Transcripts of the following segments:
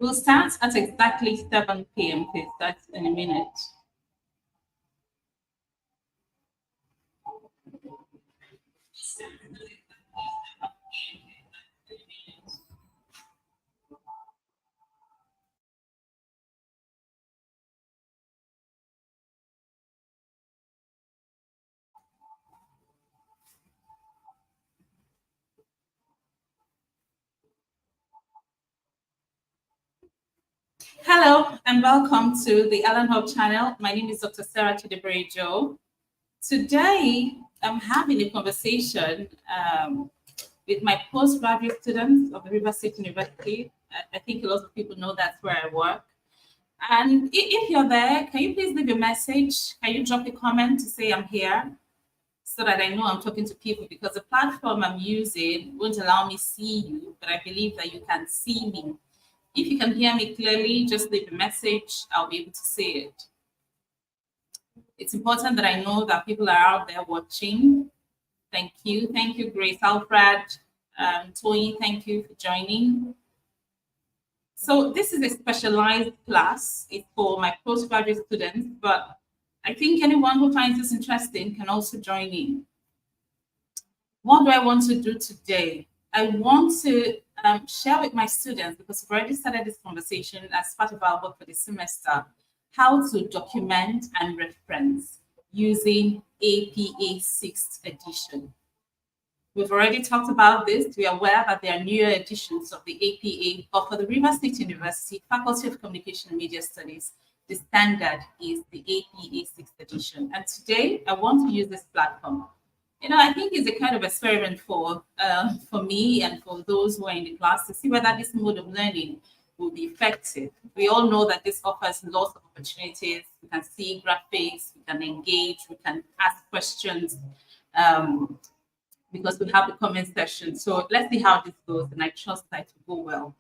We'll start at exactly 7 p.m. Please, that's in a minute. Hello and welcome to the Ellen Hub channel. My name is Dr. Sarah Chidiebere Joe. Today, I'm having a conversation with my postgraduate students of the River State University. I think a lot of people know that's where I work. And if you're there, can you please leave a message? Can you drop a comment to say I'm here so that I know I'm talking to people? Because the platform I'm using won't allow me see you, but I believe that you can see me. If you can hear me clearly, just leave a message. I'll be able to see it. It's important that I know that people are out there watching. Thank you. Thank you, Grace Alfred. Toyin, thank you for joining. So this is a specialized class. It's for my postgraduate students, but I think anyone who finds this interesting can also join in. What do I want to do today? I want to share with my students, because we've already started this conversation as part of our work for the semester, how to document and reference using APA 6th edition. We've already talked about this. We are aware that there are newer editions of the APA, but for the River State University Faculty of Communication and Media Studies, the standard is the APA 6th edition. And today, I want to use this platform. I think it's a kind of experiment for me and for those who are in the class to see whether this mode of learning will be effective. We all know that this offers lots of opportunities. We can see graphics, we can engage, we can ask questions because we have the comment section. So let's see how this goes, and I trust that it will go well.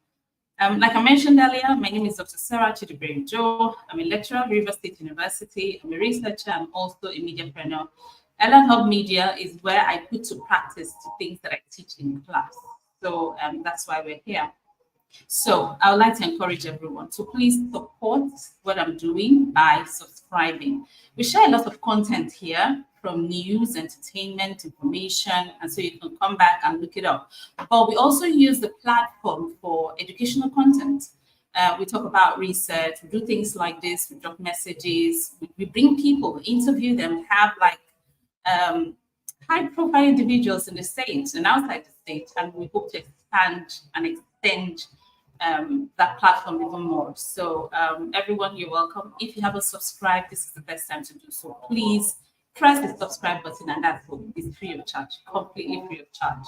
Like I mentioned earlier, my name is Dr. Sarah Chidiebere Joe. I'm a lecturer at River State University. I'm a researcher. I'm also a mediapreneur. Ellen Hub Media is where I put to practice the things that I teach in class. So that's why we're here. So I would like to encourage everyone to please support what I'm doing by subscribing. We share a lot of content here, from news, entertainment, information, and so you can come back and look it up. But we also use the platform for educational content. We talk about research, we do things like this, we drop messages, we bring people, interview them, have like high-profile individuals in the States and outside the state, and we hope to expand and extend that platform even more. So everyone, you're welcome. If you haven't subscribed, this is the best time to do so. Please press the subscribe button, and that's all. It's free of charge, completely free of charge.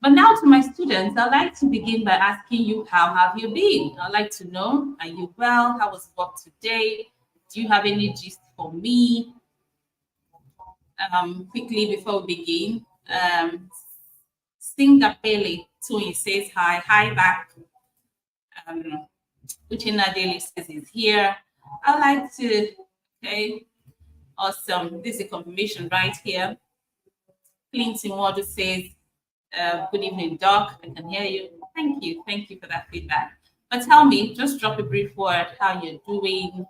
But now to my students, I'd like to begin by asking you, how have you been? I'd like to know, are you well? How was work today? Do you have any gist for me? Quickly before we begin, Singapele Tony says hi. Hi back. Uchina Daily says he's here. I like to, okay, awesome. This is a confirmation right here. Clinton Wadu says, good evening, Doc. I can hear you. Thank you. Thank you for that feedback. But tell me, just drop a brief word, how you're doing.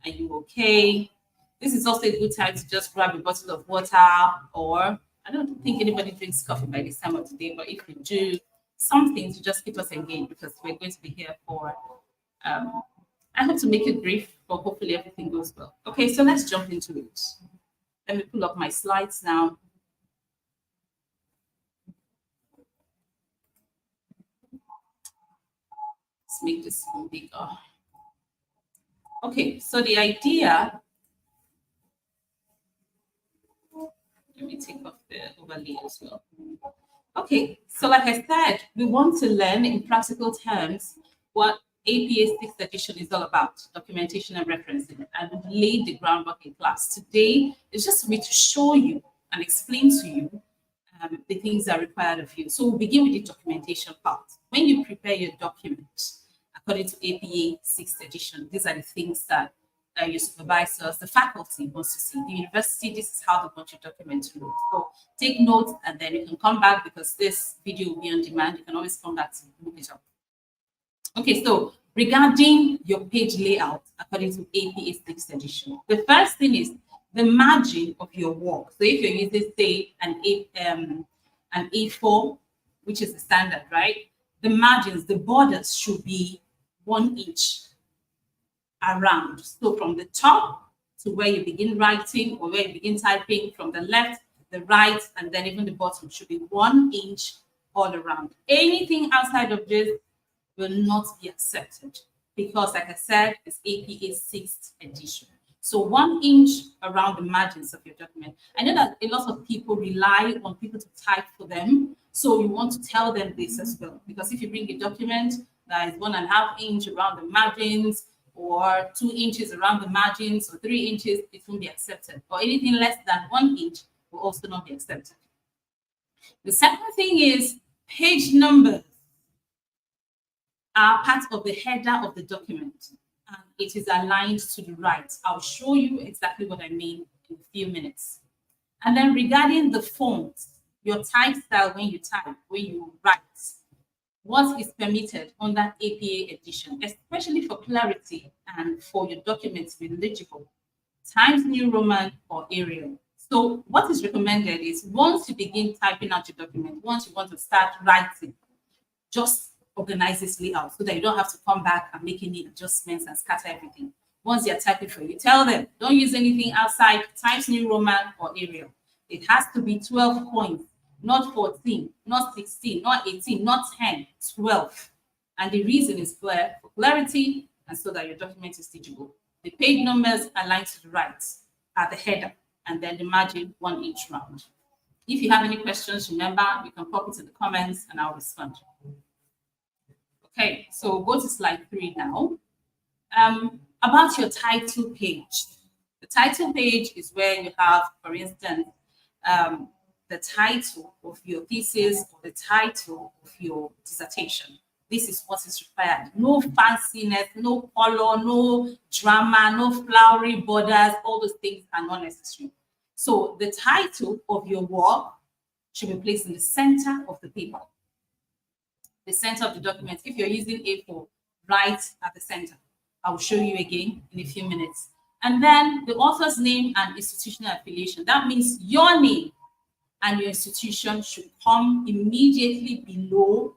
Are you okay? This is also a good time to just grab a bottle of water, or I don't think anybody drinks coffee by this time of the day, but if you do, something to just keep us engaged, because we're going to be here for, I hope to make it brief, but hopefully everything goes well. Okay, so let's jump into it. Let me pull up my slides now. Let's make this one bigger. Okay, so the idea, let me take off the overlay as well. Okay, so like I said, we want to learn in practical terms what APA 6th edition is all about, documentation and referencing, and we've laid the groundwork in class. Today is just for me to show you and explain to you the things that are required of you. So we'll begin with the documentation part. When you prepare your document, according to APA 6th edition, these are the things that your supervisors, the faculty wants to see. The university, this is how they want your document to look. So take notes, and then you can come back, because this video will be on demand. You can always come back to look it up. Okay, so regarding your page layout according to APA 6th edition. The first thing is the margin of your work. So if you're using, say, an A4, which is the standard, right? The margins, the borders should be 1 inch around. So from the top to where you begin writing or where you begin typing, from the left, the right, and then even the bottom should be 1 inch all around. Anything outside of this will not be accepted because, like I said, it's APA 6th edition. So 1 inch around the margins of your document. I know that a lot of people rely on people to type for them. So you want to tell them this as well, because if you bring a document that is 1.5 inch around the margins, or 2 inches around the margins, or 3 inches, it won't be accepted. Or anything less than 1 inch will also not be accepted. The second thing is page numbers are part of the header of the document, and it is aligned to the right. I'll show you exactly what I mean in a few minutes. And then regarding the font, your type style when you type, when you write, what is permitted under APA edition, especially for clarity and for your documents to be legible, Times New Roman or Arial. So what is recommended is once you begin typing out your document, once you want to start writing, just organize this layout so that you don't have to come back and make any adjustments and scatter everything. Once you're typing for you, tell them, don't use anything outside Times New Roman or Arial. It has to be 12 points, not 14, not 16, not 18, not 10, 12. And the reason is clear, for clarity and so that your document is legible. The page numbers align to the right at the header, and then the margin 1 inch round. If you have any questions, remember, you can pop it in the comments and I'll respond. Okay, so go to slide 3 now. About your title page. The title page is where you have, for instance, the title of your thesis or the title of your dissertation. This is what is required. No fanciness, no color, no drama, no flowery borders. All those things are not necessary. So the title of your work should be placed in the center of the paper, the center of the document. If you're using A4, right at the center. I'll show you again in a few minutes. And then the author's name and institutional affiliation. That means your name and your institution should come immediately below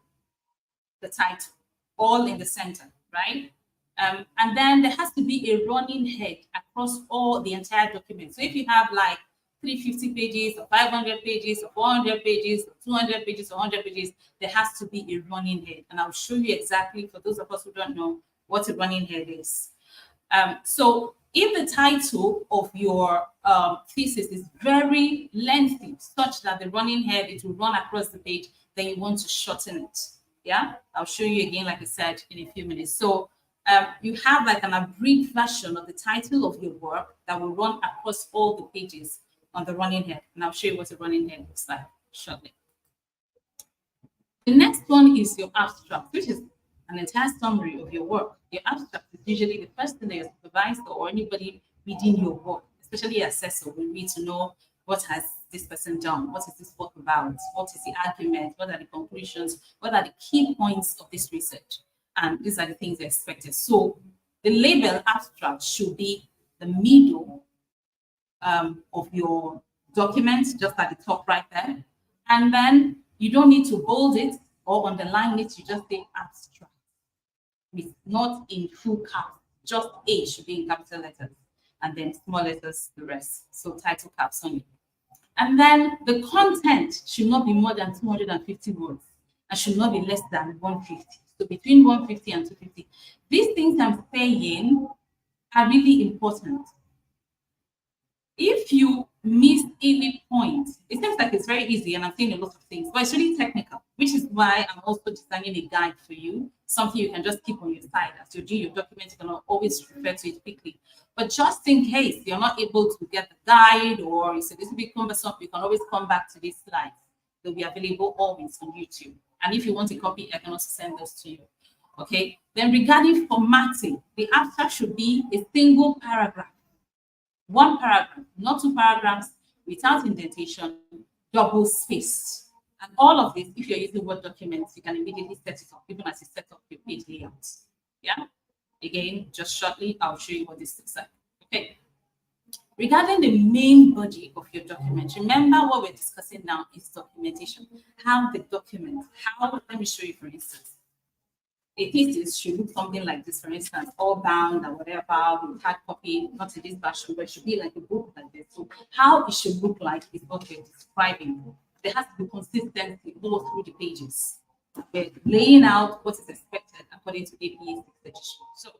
the title, all in the center, right? And then there has to be a running head across all the entire document. So if you have like 350 pages or 500 pages or 400 pages or 200 pages or 100 pages, there has to be a running head. And I'll show you exactly, for those of us who don't know, what a running head is. So if the title of your thesis is very lengthy, such that the running head, it will run across the page, then you want to shorten it. Yeah, I'll show you again, like I said, in a few minutes. So you have like an abridged version of the title of your work that will run across all the pages on the running head. And I'll show you what a running head looks like shortly. The next one is your abstract, which is an entire summary of your work. Your abstract is usually the first thing that your supervisor or anybody reading your work, especially your assessor, will read to know what has this person done, what is this work about, what is the argument, what are the conclusions, what are the key points of this research. And these are the things expected. So the label abstract should be the middle of your document, just at the top right there. And then you don't need to bold it or underline it, you just say abstract. It's not in full caps, just A should be in capital letters, and then small letters the rest. So title caps only. And then the content should not be more than 250 words and should not be less than 150. So between 150 and 250. These things I'm saying are really important. If you miss any point, it seems like it's very easy and I'm saying a lot of things, but it's really technical, which is why I'm also designing a guide for you, something you can just keep on your side. As you do your document, you can always refer to it quickly. But just in case you're not able to get the guide or it's a little bit cumbersome, you can always come back to these slides. They'll be available always on YouTube. And if you want a copy, I can also send those to you. Okay. Then regarding formatting, the abstract should be a single paragraph. One paragraph, not two paragraphs, without indentation, double spaced. And all of this, if you're using Word documents, you can immediately set it up, even as you set up your page layout. Yeah. Again, just shortly, I'll show you what this looks like. Okay. Regarding the main body of your document, remember what we're discussing now is documentation. How the document, let me show you for instance. A thesis should look something like this, for instance, all bound or whatever, with hard copy, not in this version, but it should be like a book like this. So how it should look like is what we're describing. There has to be consistency all through the pages. We're laying out what is expected according to APA 6th edition. So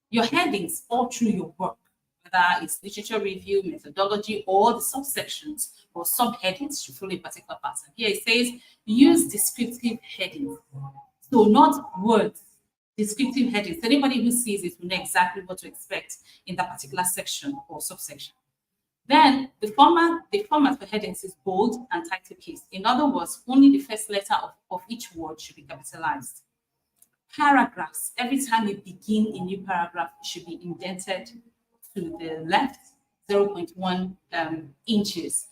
your headings all through your work, whether it's literature review, methodology, or the subsections or subheadings should follow a particular pattern. Here it says use descriptive headings. So not words, descriptive headings. Anybody who sees it will know exactly what to expect in that particular section or subsection. Then the format for headings is bold and title case. In other words, only the first letter of each word should be capitalized. Paragraphs, every time you begin a new paragraph, it should be indented to the left 0.1 inches.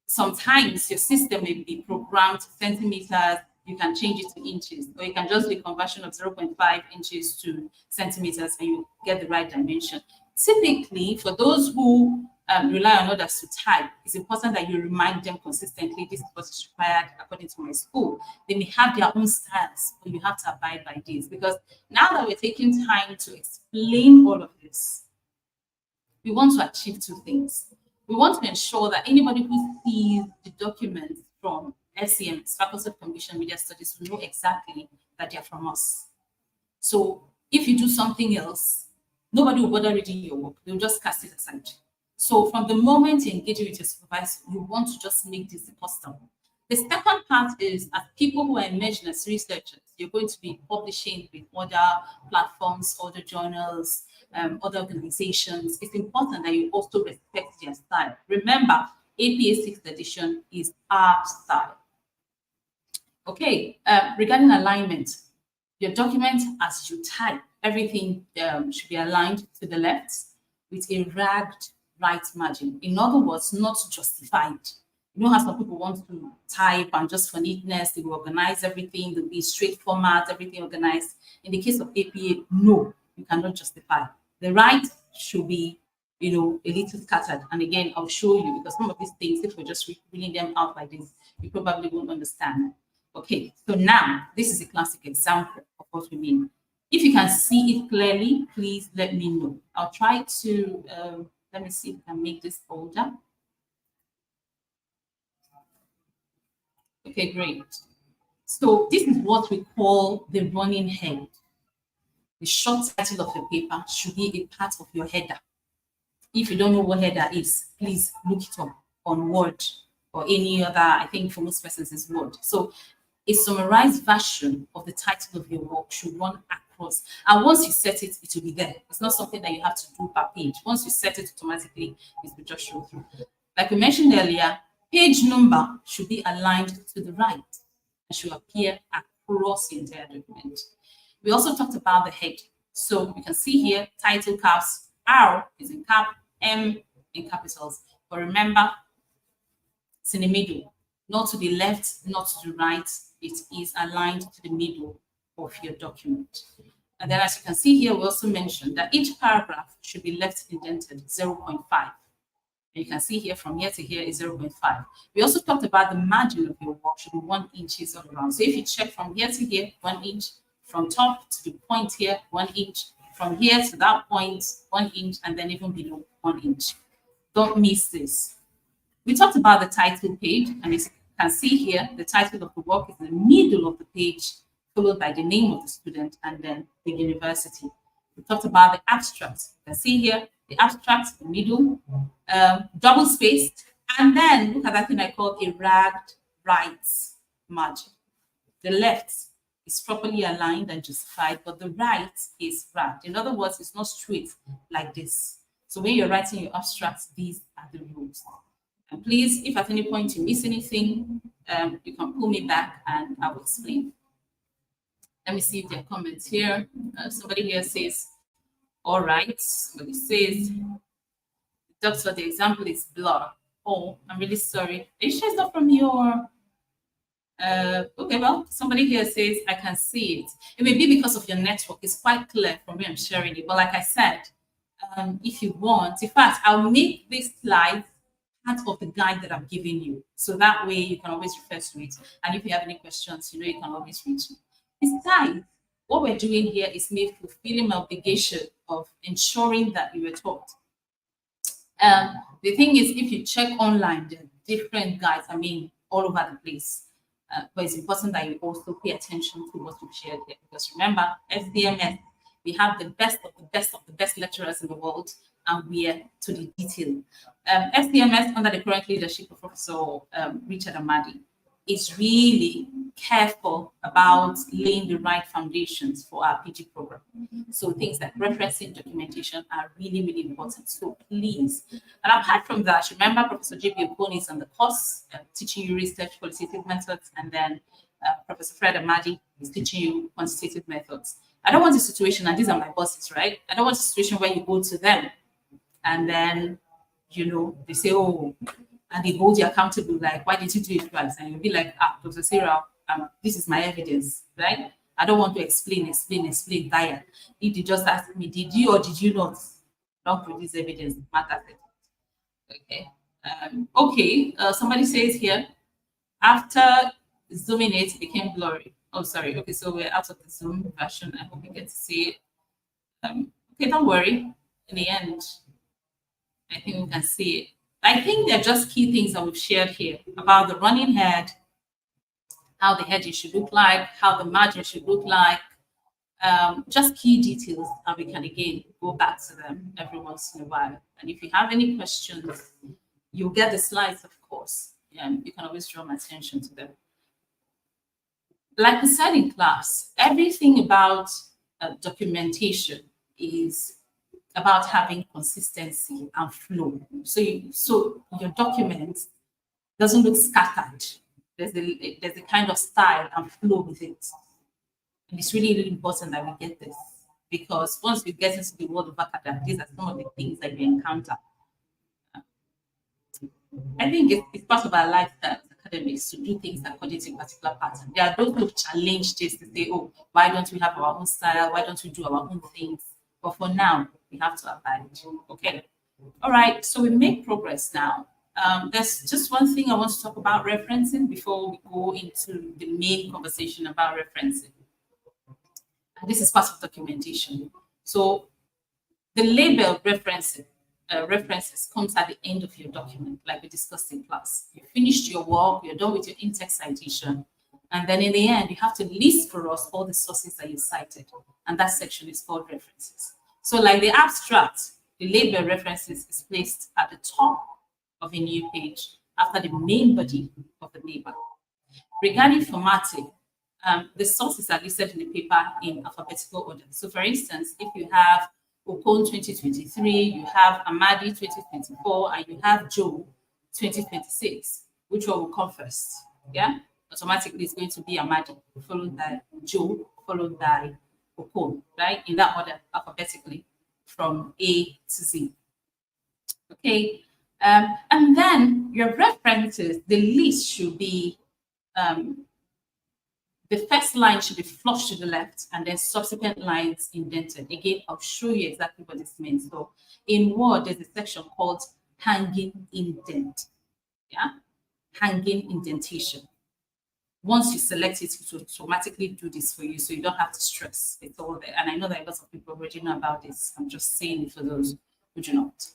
Sometimes your system may be programmed to centimeters, you can change it to inches, or you can just do a conversion of 0.5 inches to centimeters and you get the right dimension. Typically, for those who rely on others to type, it's important that you remind them consistently, this is what is required according to my school. They may have their own styles, but you have to abide by this, because now that we're taking time to explain all of this, we want to achieve two things. We want to ensure that anybody who sees the documents from SEM, Faculty of Communication Media Studies, will know exactly that they're from us. So if you do something else, nobody will bother reading your work. They'll just cast it aside. So from the moment you engage with your supervisor, you want to just make this custom. The second part is, as people who are emerging as researchers, you're going to be publishing with other platforms, other journals, other organizations. It's important that you also respect their style. Remember, APA 6th edition is our style. Okay, regarding alignment, your document as you type, everything should be aligned to the left with a ragged right margin. In other words, not justified. You know how some people want to type and just for neatness, they will organize everything, there'll be straight format, everything organized. In the case of APA, no, you cannot justify. The right should be, a little scattered. And again, I'll show you, because some of these things, if we're just reading them out like this, you probably won't understand. Okay, so now this is a classic example of what we mean. If you can see it clearly, please let me know. I'll try to, let me see if I can make this bolder. Okay, great. So this is what we call the running head. The short title of your paper should be a part of your header. If you don't know what header is, please look it up on Word or any other, I think for most persons it's Word. So a summarized version of the title of your work should run across. And once you set it, it will be there. It's not something that you have to do per page. Once you set it automatically, it will just show through. Like we mentioned earlier, page number should be aligned to the right and should appear across the entire document. We also talked about the head. So you can see here, title caps, R is in cap, M in capitals. But remember, it's in the middle, not to the left, not to the right. It is aligned to the middle of your document. And then as you can see here, we also mentioned that each paragraph should be left indented 0.5. And you can see here from here to here is 0.5. We also talked about the margin of your work should be 1 inch all around. So if you check from here to here, 1 inch, from top to the point here, 1 inch, from here to that point, 1 inch, and then even below 1 inch. Don't miss this. We talked about the title page, and as you can see here, the title of the work is in the middle of the page, followed by the name of the student and then the university. We talked about the abstract. You can see here, the abstract, the middle, double spaced, and then look at that thing I call a ragged right margin. The left is properly aligned and justified, but the right is ragged. In other words, it's not straight like this. So when you're writing your abstract, these are the rules. And please, if at any point you miss anything, you can pull me back and I will explain. Let me see if there are comments here. Somebody here says, all right. Somebody says, doctor, the example is blur. Oh, I'm really sorry. Are you sure it's not from your Okay, well, somebody here says, I can see it. It may be because of your network. It's quite clear from where I'm sharing it. But like I said, if you want, in fact, I'll make this slide part of the guide that I'm giving you. So that way you can always refer to it. And if you have any questions, you can always reach me. Besides, what we're doing here is me fulfilling my obligation of ensuring that you were taught. The thing is, if you check online, there are different guides, all over the place. But it's important that you also pay attention to what we've shared here. Because remember, SDMS, we have the best of the best of the best lecturers in the world, and we are to the detail. SDMS, under the current leadership of Professor Richard Amadi, is really careful about laying the right foundations for our PG program. So things like referencing documentation are really, really important. So please, and apart from that, remember Professor J.P. Okoni is on the course, teaching you research qualitative methods, and then Professor Fred Amadi is teaching you quantitative methods. I don't want a situation, and these are my bosses, right? I don't want a situation where you go to them and then, they say, oh, and they hold you accountable, like, why did you do it twice? And you'll be like, Dr. Sarah, this is my evidence, right? I don't want to explain, tire. If they just ask me, did you or did you not? Don't produce evidence, matter. Okay. Okay, somebody says here, after zooming it became blurry. Oh, sorry. Okay, so we're out of the Zoom version. I hope you get to see it. Okay, don't worry. In the end, I think we can see it. I think they're just key things that we've shared here about the running head, how the heading should look like, how the margin should look like, just key details, and we can again go back to them every once in a while. And if you have any questions, you'll get the slides, of course. You can always draw my attention to them. Like we said in class, everything about documentation is about having consistency and flow. So your document doesn't look scattered. There's a kind of style and flow with it. And it's really, really important that we get this, because once we get into the world of academia, these are some of the things that we encounter. I think it's part of our lifestyle as academics to do things according to a particular pattern. There are those who challenge this to say, oh, why don't we have our own style? Why don't we do our own things? But for now, we have to abide. Okay. All right. So we make progress now. There's just one thing I want to talk about referencing before we go into the main conversation about referencing. And this is part of documentation. So the label referencing references comes at the end of your document, like we discussed in class. You finished your work, you're done with your in-text citation, and then in the end, you have to list for us all the sources that you cited, and that section is called references. So like the abstract, the label references is placed at the top of a new page after the main body of the paper. Regarding formatting, the sources are listed in the paper in alphabetical order. So for instance, if you have Okon 2023, you have Amadi 2024, and you have Joe 2026, which one will come first? Yeah, automatically it's going to be Amadi, followed by Joe, followed by Okon, right? In that order, alphabetically, from A to Z. Okay, and then your references, the list should be the first line should be flush to the left and then subsequent lines indented. Again, I'll show you exactly what this means. So in Word, there's a section called hanging indent. Yeah, hanging indentation. Once you select it, it will automatically do this for you, so you don't have to stress. It's all there. And I know that lots of people already know about this. I'm just saying it for those who do not.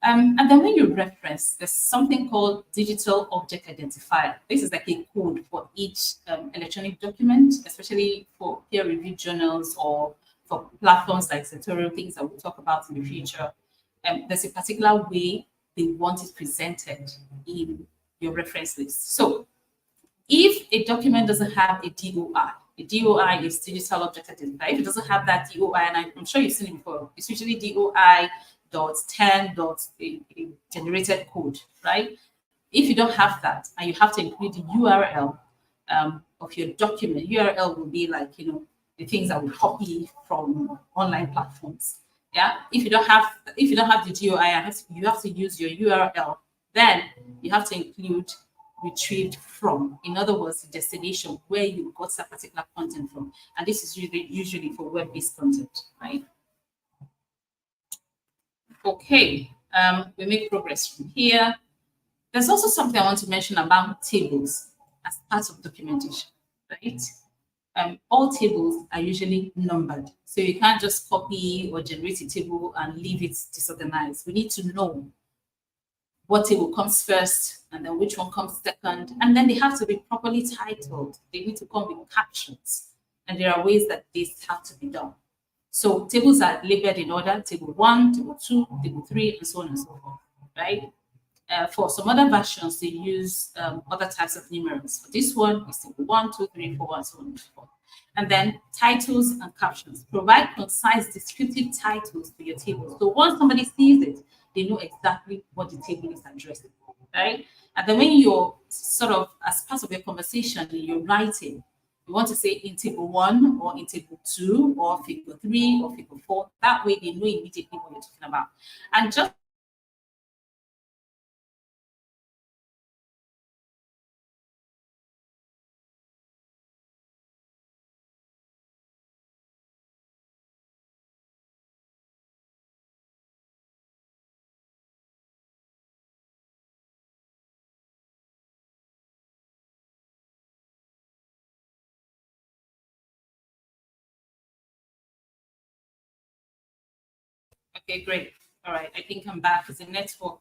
And then when you reference, there's something called digital object identifier. This is like a code for each electronic document, especially for peer-reviewed journals or for platforms like Zotero, things that we'll talk about in the future. There's a particular way they want it presented in your reference list. So if a document doesn't have a DOI is digital object identifier. If it doesn't have that DOI, and I'm sure you've seen it before, it's usually DOI.10. A generated code, right? If you don't have that, and you have to include the URL of your document, URL will be like, the things that we copy from online platforms. Yeah. If you don't have the DOI, you have to use your URL. Then you have to include retrieved from. In other words, the destination where you got that particular content from. And this is usually for web-based content, right? Okay, we make progress from here. There's also something I want to mention about tables as part of documentation, right? All tables are usually numbered. So you can't just copy or generate a table and leave it disorganized. We need to know what table comes first and then which one comes second. And then they have to be properly titled. They need to come with captions. And there are ways that this have to be done. So tables are labeled in order, table 1, table 2, table 3, and so on and so forth, right? For some other versions, they use other types of numerals. For this one, it's table 1, 2, 3, 4, and so on and so forth. And then titles and captions. Provide concise, descriptive titles for your table. So once somebody sees it, they know exactly what the table is addressing, right? And then when you're sort of, as part of your conversation, you're writing, you want to say in table 1 or in table 2 or figure 3 or figure 4. That way they know immediately what you're talking about. And just okay, great. All right, I think I'm back. It's a network.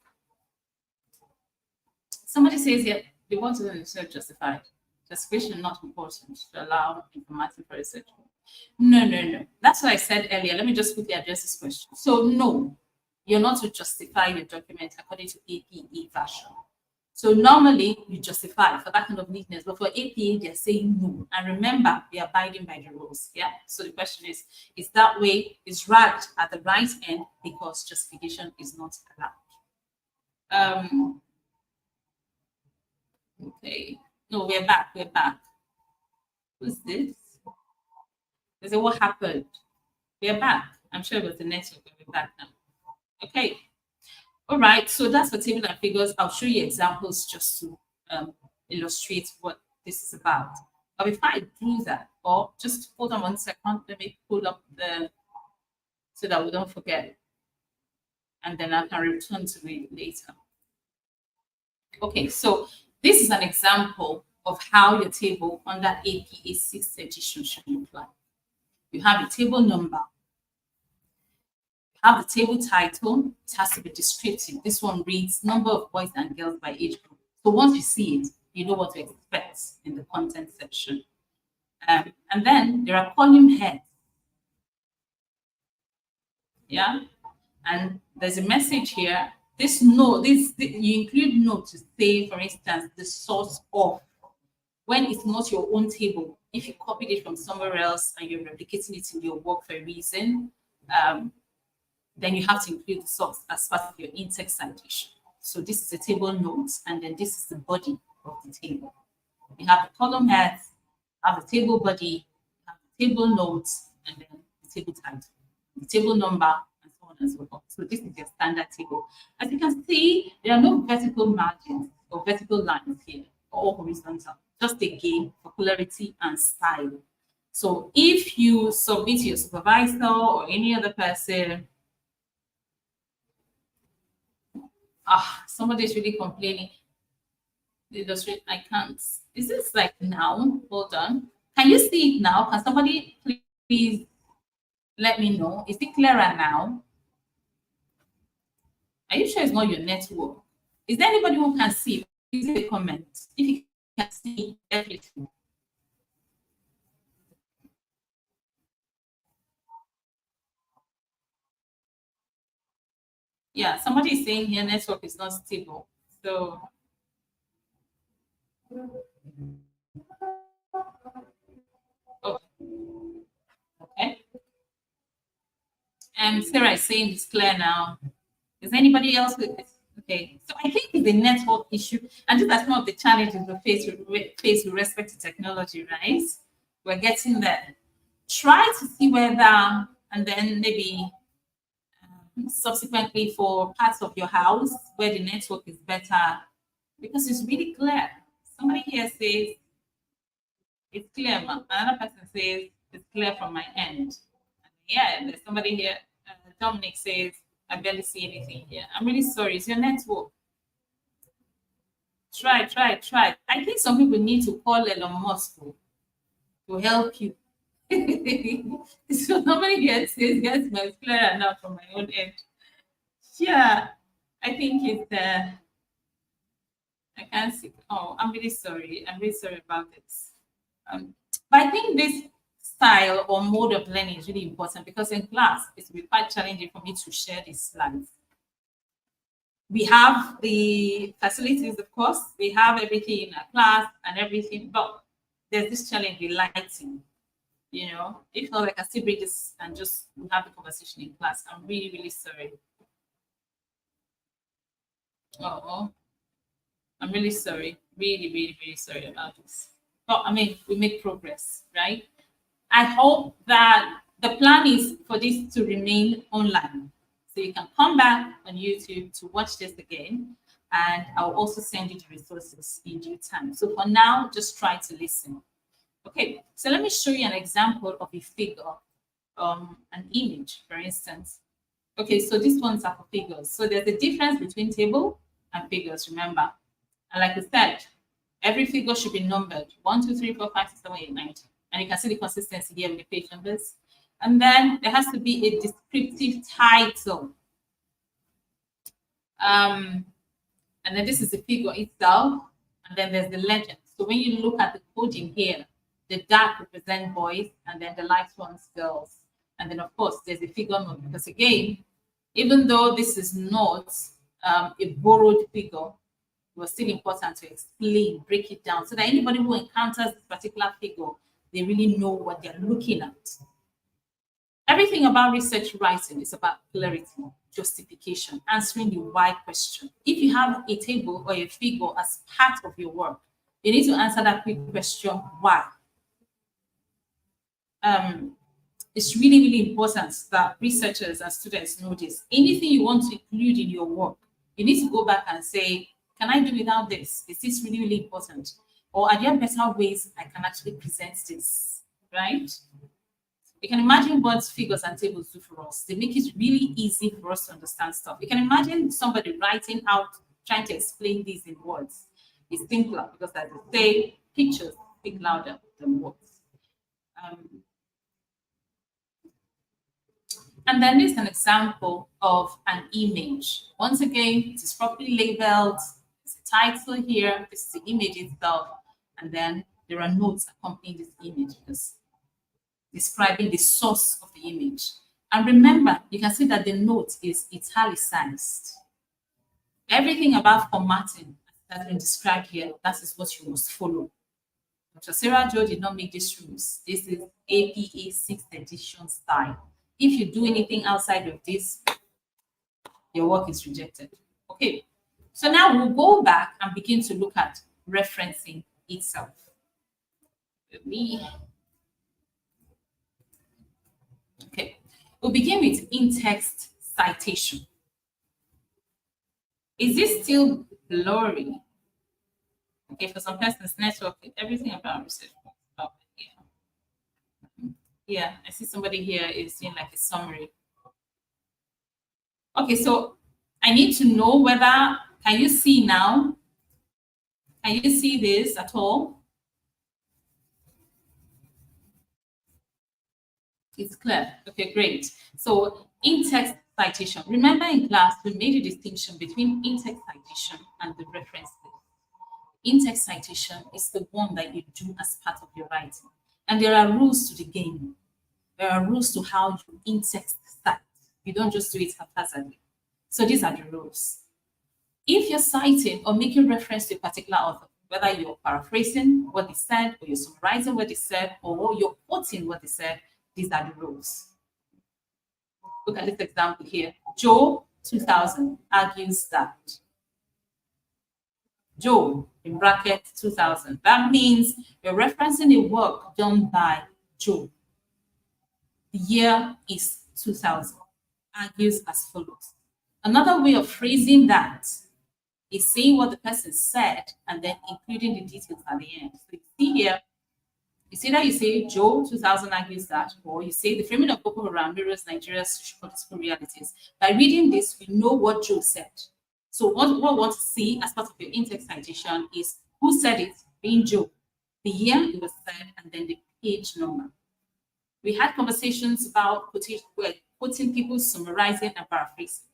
Somebody says here they want to self-justify. Justification not important to allow information for research. No, no, no. That's what I said earlier. Let me just quickly address this question. So no, you're not to justify your document according to APA version. So normally you justify for that kind of neatness, but for APA, they're saying no. And remember, we are abiding by the rules. Yeah. So the question is that way is right at the right end because justification is not allowed. Okay. No, we're back. We're back. Who's this? They say, what happened? We're back. I'm sure it was the network, but we're back now. Okay. All right. So that's for table and figures. I'll show you examples just to illustrate what this is about. But before I do that, or just hold on 1 second, let me pull up the so that we don't forget. And then I can return to it later. Okay, so this is an example of how your table under APA 6th edition should look like. You have a table number, you have the table title, it has to be descriptive. This one reads number of boys and girls by age group. So once you see it, you know what to expect in the content section. And then there are column heads. Yeah, and there's a message here. This note, you include note to say, for instance, the source of. When it's not your own table, if you copied it from somewhere else and you're replicating it in your work for a reason, then you have to include the source as part of your in-text citation. So this is a table notes, and then this is the body of the table. You have the column heads, have the table body, have the table notes, and then the table title, the table number, and so on and so forth. So this is your standard table. As you can see, there are no vertical margins or vertical lines here, or horizontal, just again for clarity and style. So if you submit to your supervisor or any other person, somebody's really complaining. I can't. Is this like now? Hold on. Can you see it now? Can somebody please let me know? Is it clearer now? Are you sure it's not your network? Is there anybody who can see? Please leave a comment. If you can see everything. Yeah, somebody is saying here network is not stable. So oh, okay. And Sarah is saying it's clear now. Is anybody else with this? Okay, so I think it's a network issue, and these are some of the challenges we face with respect to technology, right? We're getting there. Try to see whether, and then maybe subsequently for parts of your house where the network is better, because it's really clear. Somebody here says it's clear. Another person says it's clear from my end. Yeah, there's somebody here. Dominic says I barely see anything here. I'm really sorry. It's your network. Try. I think some people need to call Elon Musk to help you. So nobody here says yes, but it's clear enough from my own end. Yeah, I think it's I can't see. Oh, I'm really sorry. I'm really sorry about this. But I think this style or mode of learning is really important because in class it will be quite challenging for me to share these slides. We have the facilities, of course, we have everything in our class and everything, but there's this challenge with lighting. You know, if not, I can still bring this and just have the conversation in class. I'm really, really sorry. Oh, I'm really sorry. Really sorry about this. But I mean, we make progress, right? I hope that the plan is for this to remain online. So you can come back on YouTube to watch this again. And I'll also send you the resources in due time. So for now, just try to listen. Okay, so let me show you an example of a figure, an image, for instance. Okay, so this one's are for figures. So there's a difference between table and figures, remember. And like I said, every figure should be numbered 1, 2, 3, 4, 5, 6, 7, 8, 9. And you can see the consistency here with the page numbers. And then there has to be a descriptive title. And then this is the figure itself. And then there's the legend. So when you look at the coding here, the dark represent boys, and then the light ones girls. And then, of course, there's a figure note. Because again, even though this is not a borrowed figure, it was still important to explain, break it down, so that anybody who encounters this particular figure, they really know what they're looking at. Everything about research writing is about clarity, justification, answering the why question. If you have a table or a figure as part of your work, you need to answer that quick question, why? It's really important that researchers and students know this. Anything you want to include in your work, you need to go back and say, can I do without this? Is this really important? Or are there better ways I can actually present this, right? You can imagine what figures and tables do for us. They make it really easy for us to understand stuff. You can imagine somebody writing out, trying to explain these in words. It's simpler because, as they say, pictures speak louder than words. And then there's an example of an image. Once again, it is properly labeled. There's a title here. This is the image itself. And then there are notes accompanying this image because describing the source of the image. And remember, you can see that the note is italicized. Everything about formatting that's been described here, that is what you must follow. Dr. Sarah Joe did not make these rules. This is APA 6th edition style. If you do anything outside of this, your work is rejected. Okay, so now we'll go back and begin to look at referencing itself. Okay, we'll begin with in-text citation. Is this still blurry? Okay, for some persons, network, everything about research. Yeah, I see somebody here is doing like a summary. Okay, so I need to know whether, can you see now? Can you see this at all? It's clear. Okay, great. So in-text citation. Remember in class, we made a distinction between in-text citation and the reference list. In-text citation is the one that you do as part of your writing. And there are rules to the game. There are rules to how you in-text cite. You don't just do it haphazardly. So these are the rules. If you're citing or making reference to a particular author, whether you're paraphrasing what they said, or you're summarizing what they said, or you're quoting what they said, these are the rules. Look at this example here. Joe, 2000, argues that. Joe, in bracket, 2000. That means you're referencing a work done by Joe. The year is 2000. Argues as follows. Another way of phrasing that is saying what the person said and then including the details at the end. So you see here, it's either you say Joe 2000 argues that, or you say the framing of Boko Haram mirrors Nigeria's socio-political realities. By reading this, we know what Joe said. So what we want to see as part of your in-text citation is who said it, being Joe, the year it was said, and then the page number. We had conversations about quoting people, summarizing and paraphrasing.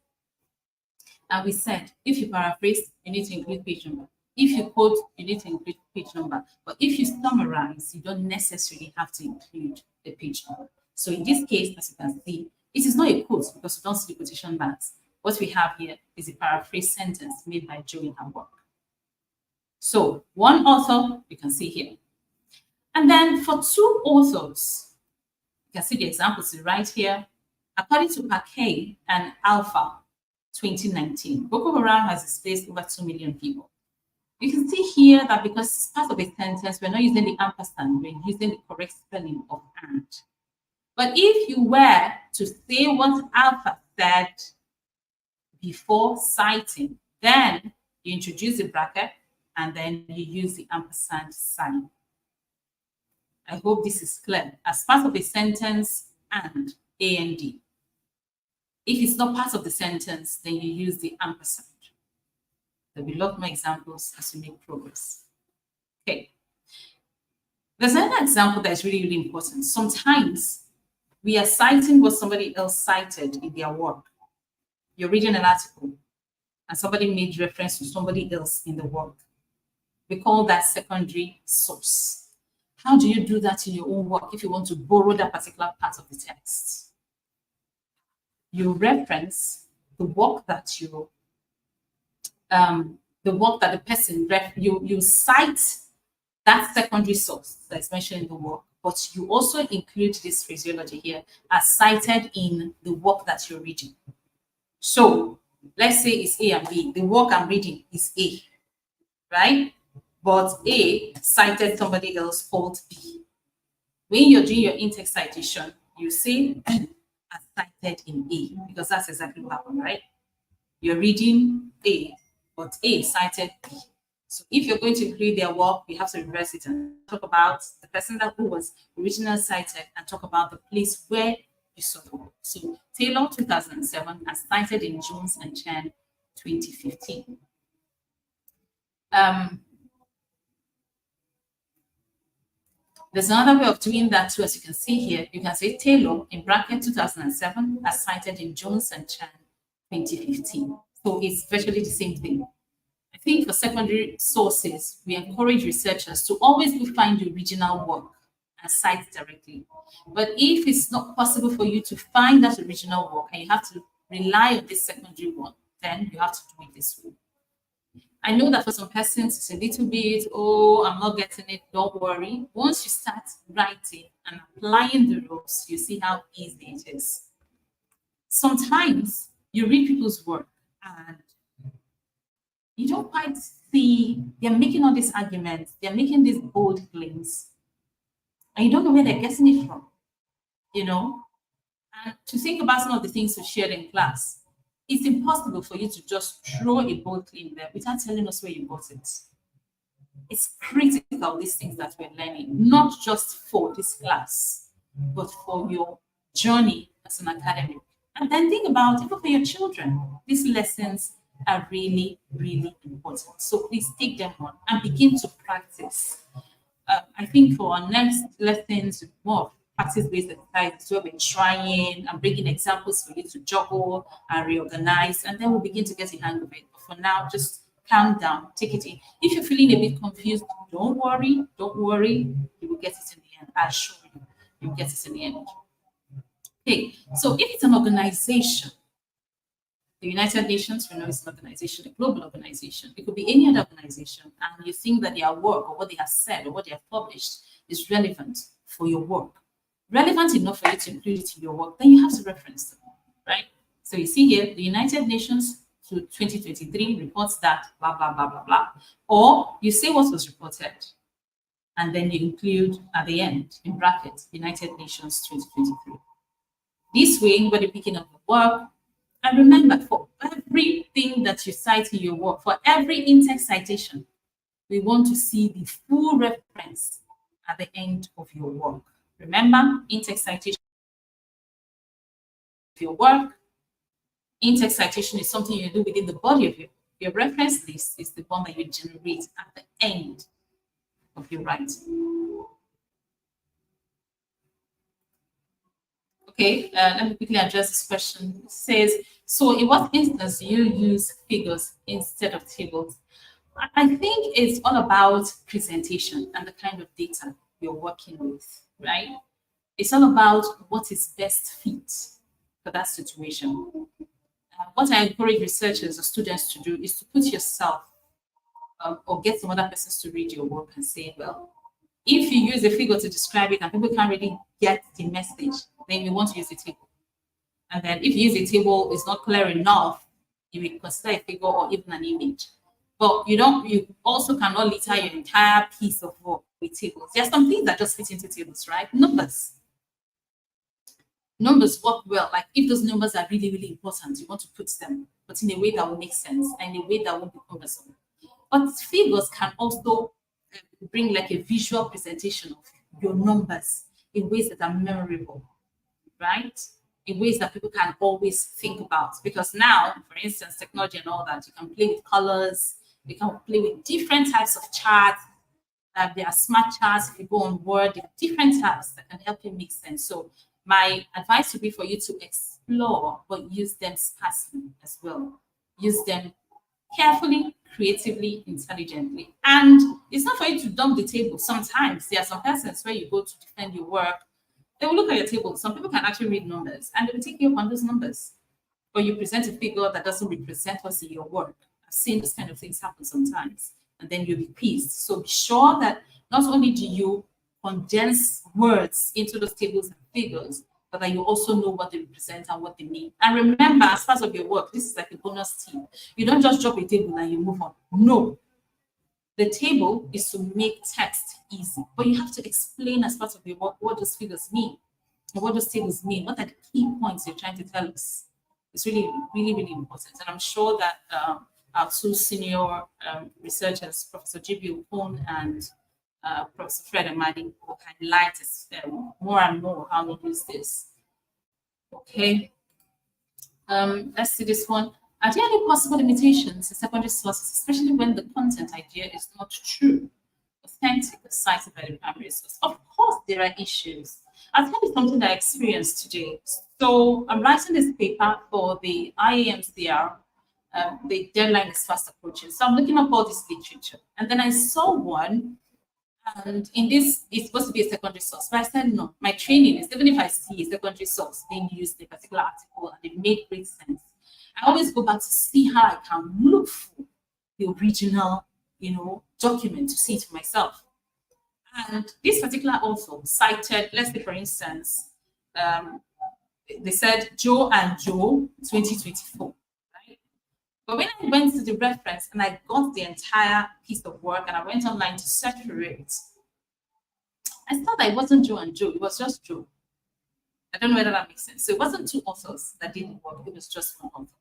And we said, if you paraphrase, you need to include page number. If you quote, you need to include page number. But if you summarize, you don't necessarily have to include the page number. So in this case, as you can see, it is not a quote because you don't see the quotation marks. What we have here is a paraphrase sentence made by Joe in her work. So one author, you can see here. And then for two authors, you can see the examples right here. According to Parquet and Alpha 2019, Boko Haram has displaced over 2 million people. You can see here that because it's part of a sentence, we're not using the ampersand, we're using the correct spelling of and. But if you were to say what Alpha said before citing, then you introduce the bracket and then you use the ampersand sign. I hope this is clear. As part of a sentence, and, A and D. If it's not part of the sentence, then you use the ampersand. There'll be a lot more examples as we make progress. Okay. There's another example that is really, really important. Sometimes we are citing what somebody else cited in their work. You're reading an article and somebody made reference to somebody else in the work. We call that secondary source. How do you do that in your own work if you want to borrow that particular part of the text? You reference the work that the person you cite that secondary source that's mentioned in the work, but you also include this phraseology here as cited in the work that you're reading. So let's say it's A and B. The work I'm reading is A, right? But A cited somebody else called B. When you're doing your in-text citation, you say B as cited in A, because that's exactly what happened, right? You're reading A, but A cited B. So if you're going to include their work, you have to reverse it and talk about the person who was originally cited and talk about the place where you saw the work. So Taylor 2007 as cited in Jones and Chen 2015. There's another way of doing that too, as you can see here. You can say Taylor in bracket 2007 as cited in Jones and Chen 2015. So it's virtually the same thing. I think for secondary sources, we encourage researchers to always find the original work and cite directly. But if it's not possible for you to find that original work and you have to rely on this secondary one, then you have to do it this way. I know that for some persons, it's a little bit, oh, I'm not getting it, don't worry. Once you start writing and applying the rules, you see how easy it is. Sometimes you read people's work and you don't quite see, they're making all these arguments, they're making these bold claims, and you don't know where they're getting it from, you know? And to think about some of the things we shared in class, it's impossible for you to just throw a bold claim there without telling us where you got it. It's critical, these things that we're learning, not just for this class, but for your journey as an academic. And then think about even for your children. These lessons are really, really important. So please take them on and begin to practice. I think for our next lessons, more practice-based exercises where we're trying and bringing examples for you to juggle and reorganize, and then we'll begin to get the hang of it. But for now, just calm down, take it in. If you're feeling a bit confused, don't worry, you will get it in the end. I assure you, you'll get it in the end. Okay, so if it's an organization, the United Nations, we know it's an organization, a global organization. It could be any other organization, and you think that their work or what they have said or what they have published is relevant for your work, relevant enough for you to include it in your work, then you have to reference them, right? So you see here, the United Nations to 2023 reports that blah, blah, blah, blah, blah. Or you say what was reported, and then you include at the end, in brackets, United Nations 2023. This way, anybody picking up the work, And remember, for everything that you cite in your work, for every in-text citation, we want to see the full reference at the end of your work. Remember, in-text citation of your work. In-text citation is something you do within the body of your reference list is the one that you generate at the end of your writing. Okay, let me quickly address this question. It says, so in what instance do you use figures instead of tables? I think it's all about presentation and the kind of data you're working with, right? It's all about what is best fit for that situation. What I encourage researchers or students to do is to put yourself or get some other persons to read your work and say, well, if you use a figure to describe it and people can't really get the message, then you want to use a table. And then if you use a table, it's not clear enough, you will consider a figure or even an image. But you also cannot litter your entire piece of work with tables. There are some things that just fit into tables, right? Numbers work well. Like if those numbers are really, really important, you want to put them, but in a way that will make sense and in a way that won't be cumbersome. But figures can also bring like a visual presentation of your numbers in ways that are memorable, right? In ways that people can always think about. Because now, for instance, technology and all that, you can play with colors, you can play with different types of charts. There are smart charts. If you go on Word, there are different tabs that can help you make sense. So my advice would be for you to explore, but use them sparsely as well. Use them carefully, creatively, intelligently. And it's not for you to dump the table. Sometimes there are some persons where you go to defend your work, they will look at your table. Some people can actually read numbers and they will take you up on those numbers. Or you present a figure that doesn't represent what's in your work. I've seen this kind of things happen sometimes. And then you'll be pissed. So be sure that not only do you condense words into those tables and figures, but that you also know what they represent and what they mean. And remember, as part of your work, this is like a bonus tip. You don't just drop a table and you move on. No. The table is to make text easy, but you have to explain as part of your work what those figures mean and what those tables mean. What are the key points you're trying to tell us? It's really, really, really important. And I'm sure that our two senior researchers, Professor J.B. Okon and Professor Fred Amadi, will highlight more and more how we use this. Okay. Let's see this one. Are there any possible limitations in secondary sources, especially when the content idea is not true, authentic, or cited by the primary source? Of course, there are issues. I'll tell you something that I experienced today. So I'm writing this paper for the IAMCR. The deadline is fast approaching. So I'm looking up all this literature. And then I saw one, and in this, it's supposed to be a secondary source. But I said, no, my training is, even if I see a secondary source being used in a particular article and it made great sense, I always go back to see how I can look for the original, document to see it for myself. And this particular author cited, let's say, for instance, they said Joe and Joe 2024. Right? But when I went to the reference and I got the entire piece of work and I went online to search for it, I thought that it wasn't Joe and Joe, it was just Joe. I don't know whether that makes sense. So it wasn't two authors that did the work, it was just one author.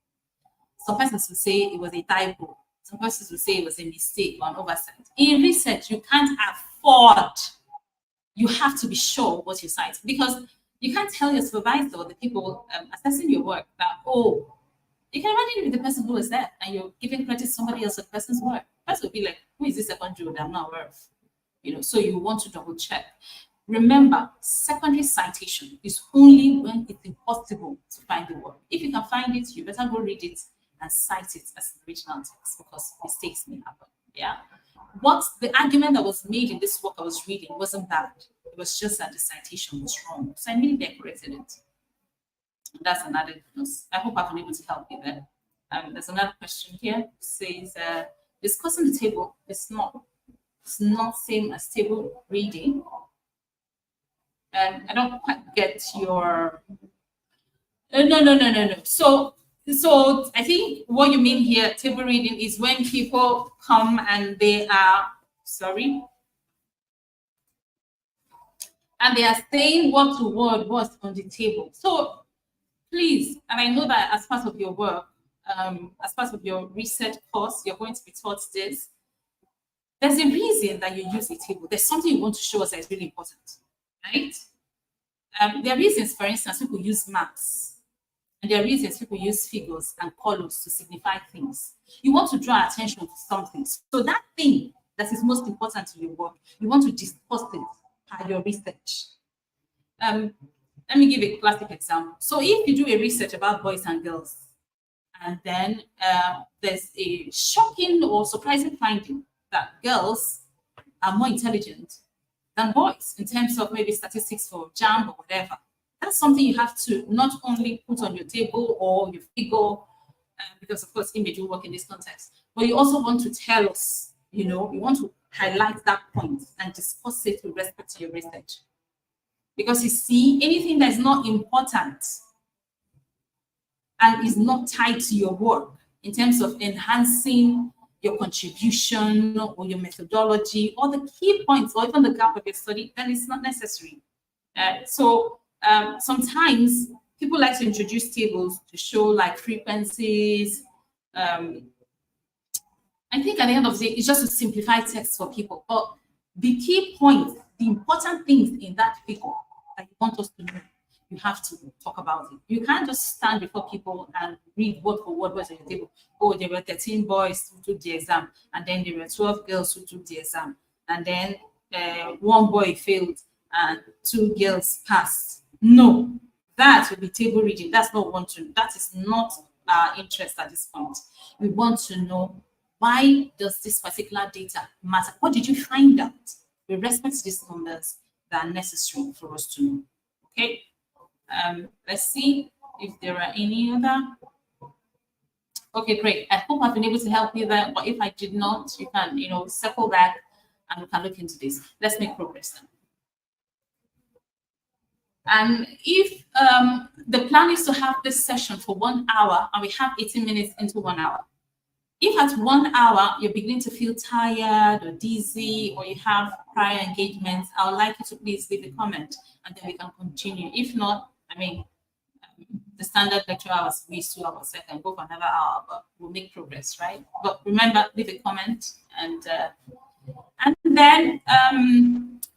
Some persons will say it was a typo. Some persons will say it was a mistake or an oversight. In research, you can't afford. You have to be sure what you cite, because you can't tell your supervisor or the people assessing your work that, oh, you can imagine if the person who was there and you're giving credit to somebody else, the person's work. The person will be like, who is this second Joe that I'm not aware of? So you want to double check. Remember, secondary citation is only when it's impossible to find the work. If you can find it, you better go read it and cite it as the original text, because mistakes may happen. Yeah. What the argument that was made in this work I was reading wasn't bad. It was just that the citation was wrong. So I immediately corrected it. And that's another bonus. I hope I've been able to help you there. There's another question here. It says, discussing the table is not same as table reading. And I don't quite get your. No. So I think what you mean here, table reading, is when people come and they are and they are saying word to word what's on the table. So please, and I know that as part of your work, as part of your research course, you're going to be taught this. There's a reason that you use a table. There's something you want to show us that is really important, right? There are reasons, for instance, people use maps. And there are reasons people use figures and colors to signify things. You want to draw attention to something. So that thing that is most important to your work, you want to discuss it by your research. Let me give a classic example. So if you do a research about boys and girls, and then there's a shocking or surprising finding that girls are more intelligent than boys in terms of maybe statistics for JAMB or whatever. That's something you have to not only put on your table or your figure, because of course image will work in this context, but you also want to tell us, you want to highlight that point and discuss it with respect to your research. Because you see, anything that is not important and is not tied to your work in terms of enhancing your contribution or your methodology or the key points or even the gap of your study, then it's not necessary. Sometimes people like to introduce tables to show like frequencies. I think at the end of the day, it's just to simplify text for people. But the key points, the important things in that figure that you want us to know, you have to talk about it. You can't just stand before people and read word for word what's on your table. Oh, there were 13 boys who took the exam, and then there were 12 girls who took the exam, and then one boy failed and 2 girls passed. No, that would be table reading. That's not what we want to. That is not our interest at this point. We want to know, why does this particular data matter? What did you find out with respect to these numbers that are necessary for us to know? Okay. Let's see if there are any other. Okay, great. I hope I've been able to help you there. But if I did not, you can, circle back and we can look into this. Let's make progress then. And if the plan is to have this session for 1 hour and we have 18 minutes into 1 hour, if at 1 hour you're beginning to feel tired or dizzy or you have prior engagements, I would like you to please leave a comment and then we can continue. If not, the standard lecture hours is 2 hours, so I can go for another hour, but we'll make progress, right? But remember, leave a comment and then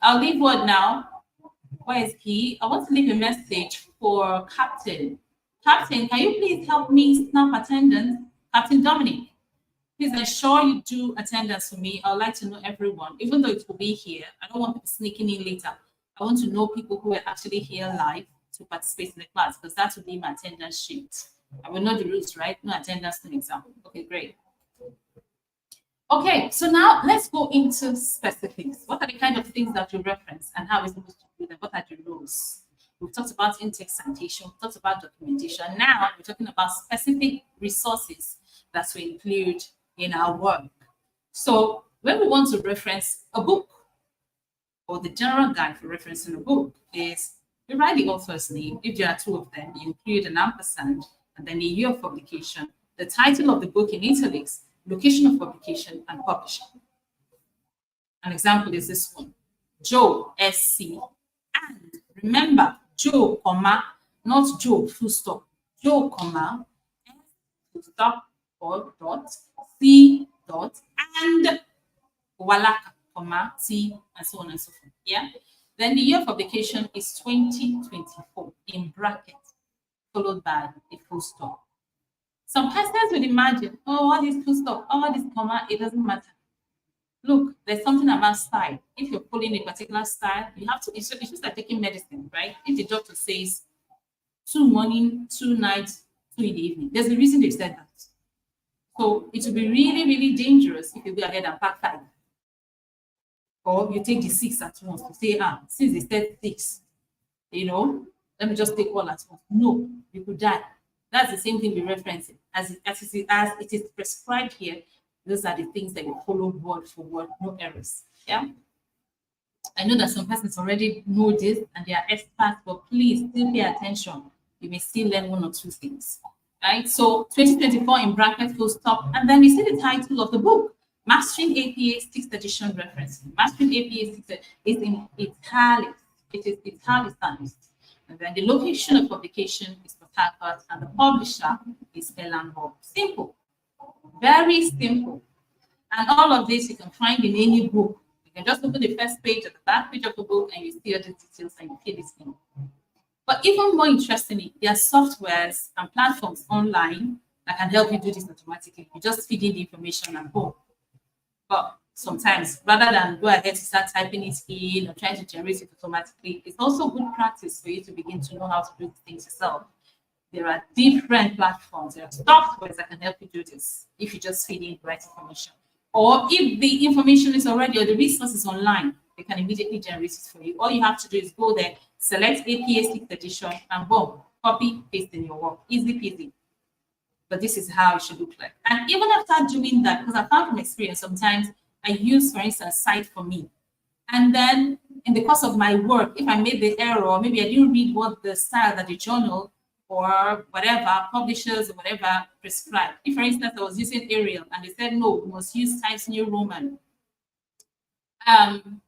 I'll leave word now. Where is he? I want to leave a message for Captain. Captain, can you please help me snap attendance? Captain Dominic, please ensure you do attendance for me. I would like to know everyone, even though it will be here. I don't want people sneaking in later. I want to know people who are actually here live to participate in the class, because that will be my attendance sheet. I will know the rules, right? No attendance, no exam. Okay, great. Okay, so now let's go into specifics. What are the kind of things that you reference and how we're supposed to do them? What are the rules? We've talked about intake citation, we've talked about documentation. Now we're talking about specific resources that we include in our work. So when we want to reference a book, or the general guide for referencing a book is, you write the author's name. If there are 2 of them, you include an ampersand, and then the year of publication, the title of the book in italics, location of publication, and publishing. An example is this one, Joe, SC. And remember, Joe, comma, not Joe, full stop. Joe, comma, S, full stop, or dot, C, dot, and Walaka, comma, T, and so on and so forth. Yeah. Then the year of publication is 2024 in brackets, followed by a full stop. Some persons would imagine, oh, all this full stop, all this comma, it doesn't matter. Look, there's something about style. If you're pulling a particular style, you have to, it's just like taking medicine, right? If the doctor says 2 morning, 2 night, 2 in the evening, there's a reason they said that. So it will be really, really dangerous if you go ahead and pack 5. Or you take the 6 at once to say, since they said 6, let me just take all at once. No, you could die. That's the same thing we're referencing. As it is prescribed here, those are the things that you follow word for word, no errors. Yeah. I know that some persons already know this and they are experts, but please still pay attention. You may still learn 1 or 2 things. Right? So 2024 in bracket, full stop, and then you see the title of the book. Mastering APA 6th edition referencing. Mastering APA 6th is in italics. It is italicized. And then the location of publication is Port Harvard, and the publisher is Ellen Hall. Simple, very simple. And all of this you can find in any book. You can just open the first page or the back page of the book and you see all the details and you fill it in. But even more interestingly, there are softwares and platforms online that can help you do this automatically. You just feed in the information and boom. But sometimes, rather than go ahead to start typing it in or trying to generate it automatically, it's also good practice for you to begin to know how to do things yourself. There are different platforms, there are softwares that can help you do this if you just feed in the right information. Or if the information is already or the resource is online, they can immediately generate it for you. All you have to do is go there, select APA 6th edition, and boom, copy, paste in your work. Easy peasy. But this is how it should look like. And even after doing that, because I found from experience, sometimes I use, for instance, Cite for Me. And then in the course of my work, if I made the error, or maybe I didn't read what the style that the journal or whatever, publishers or whatever prescribed. If, for instance, I was using Arial and they said, no, we must use Times New Roman. And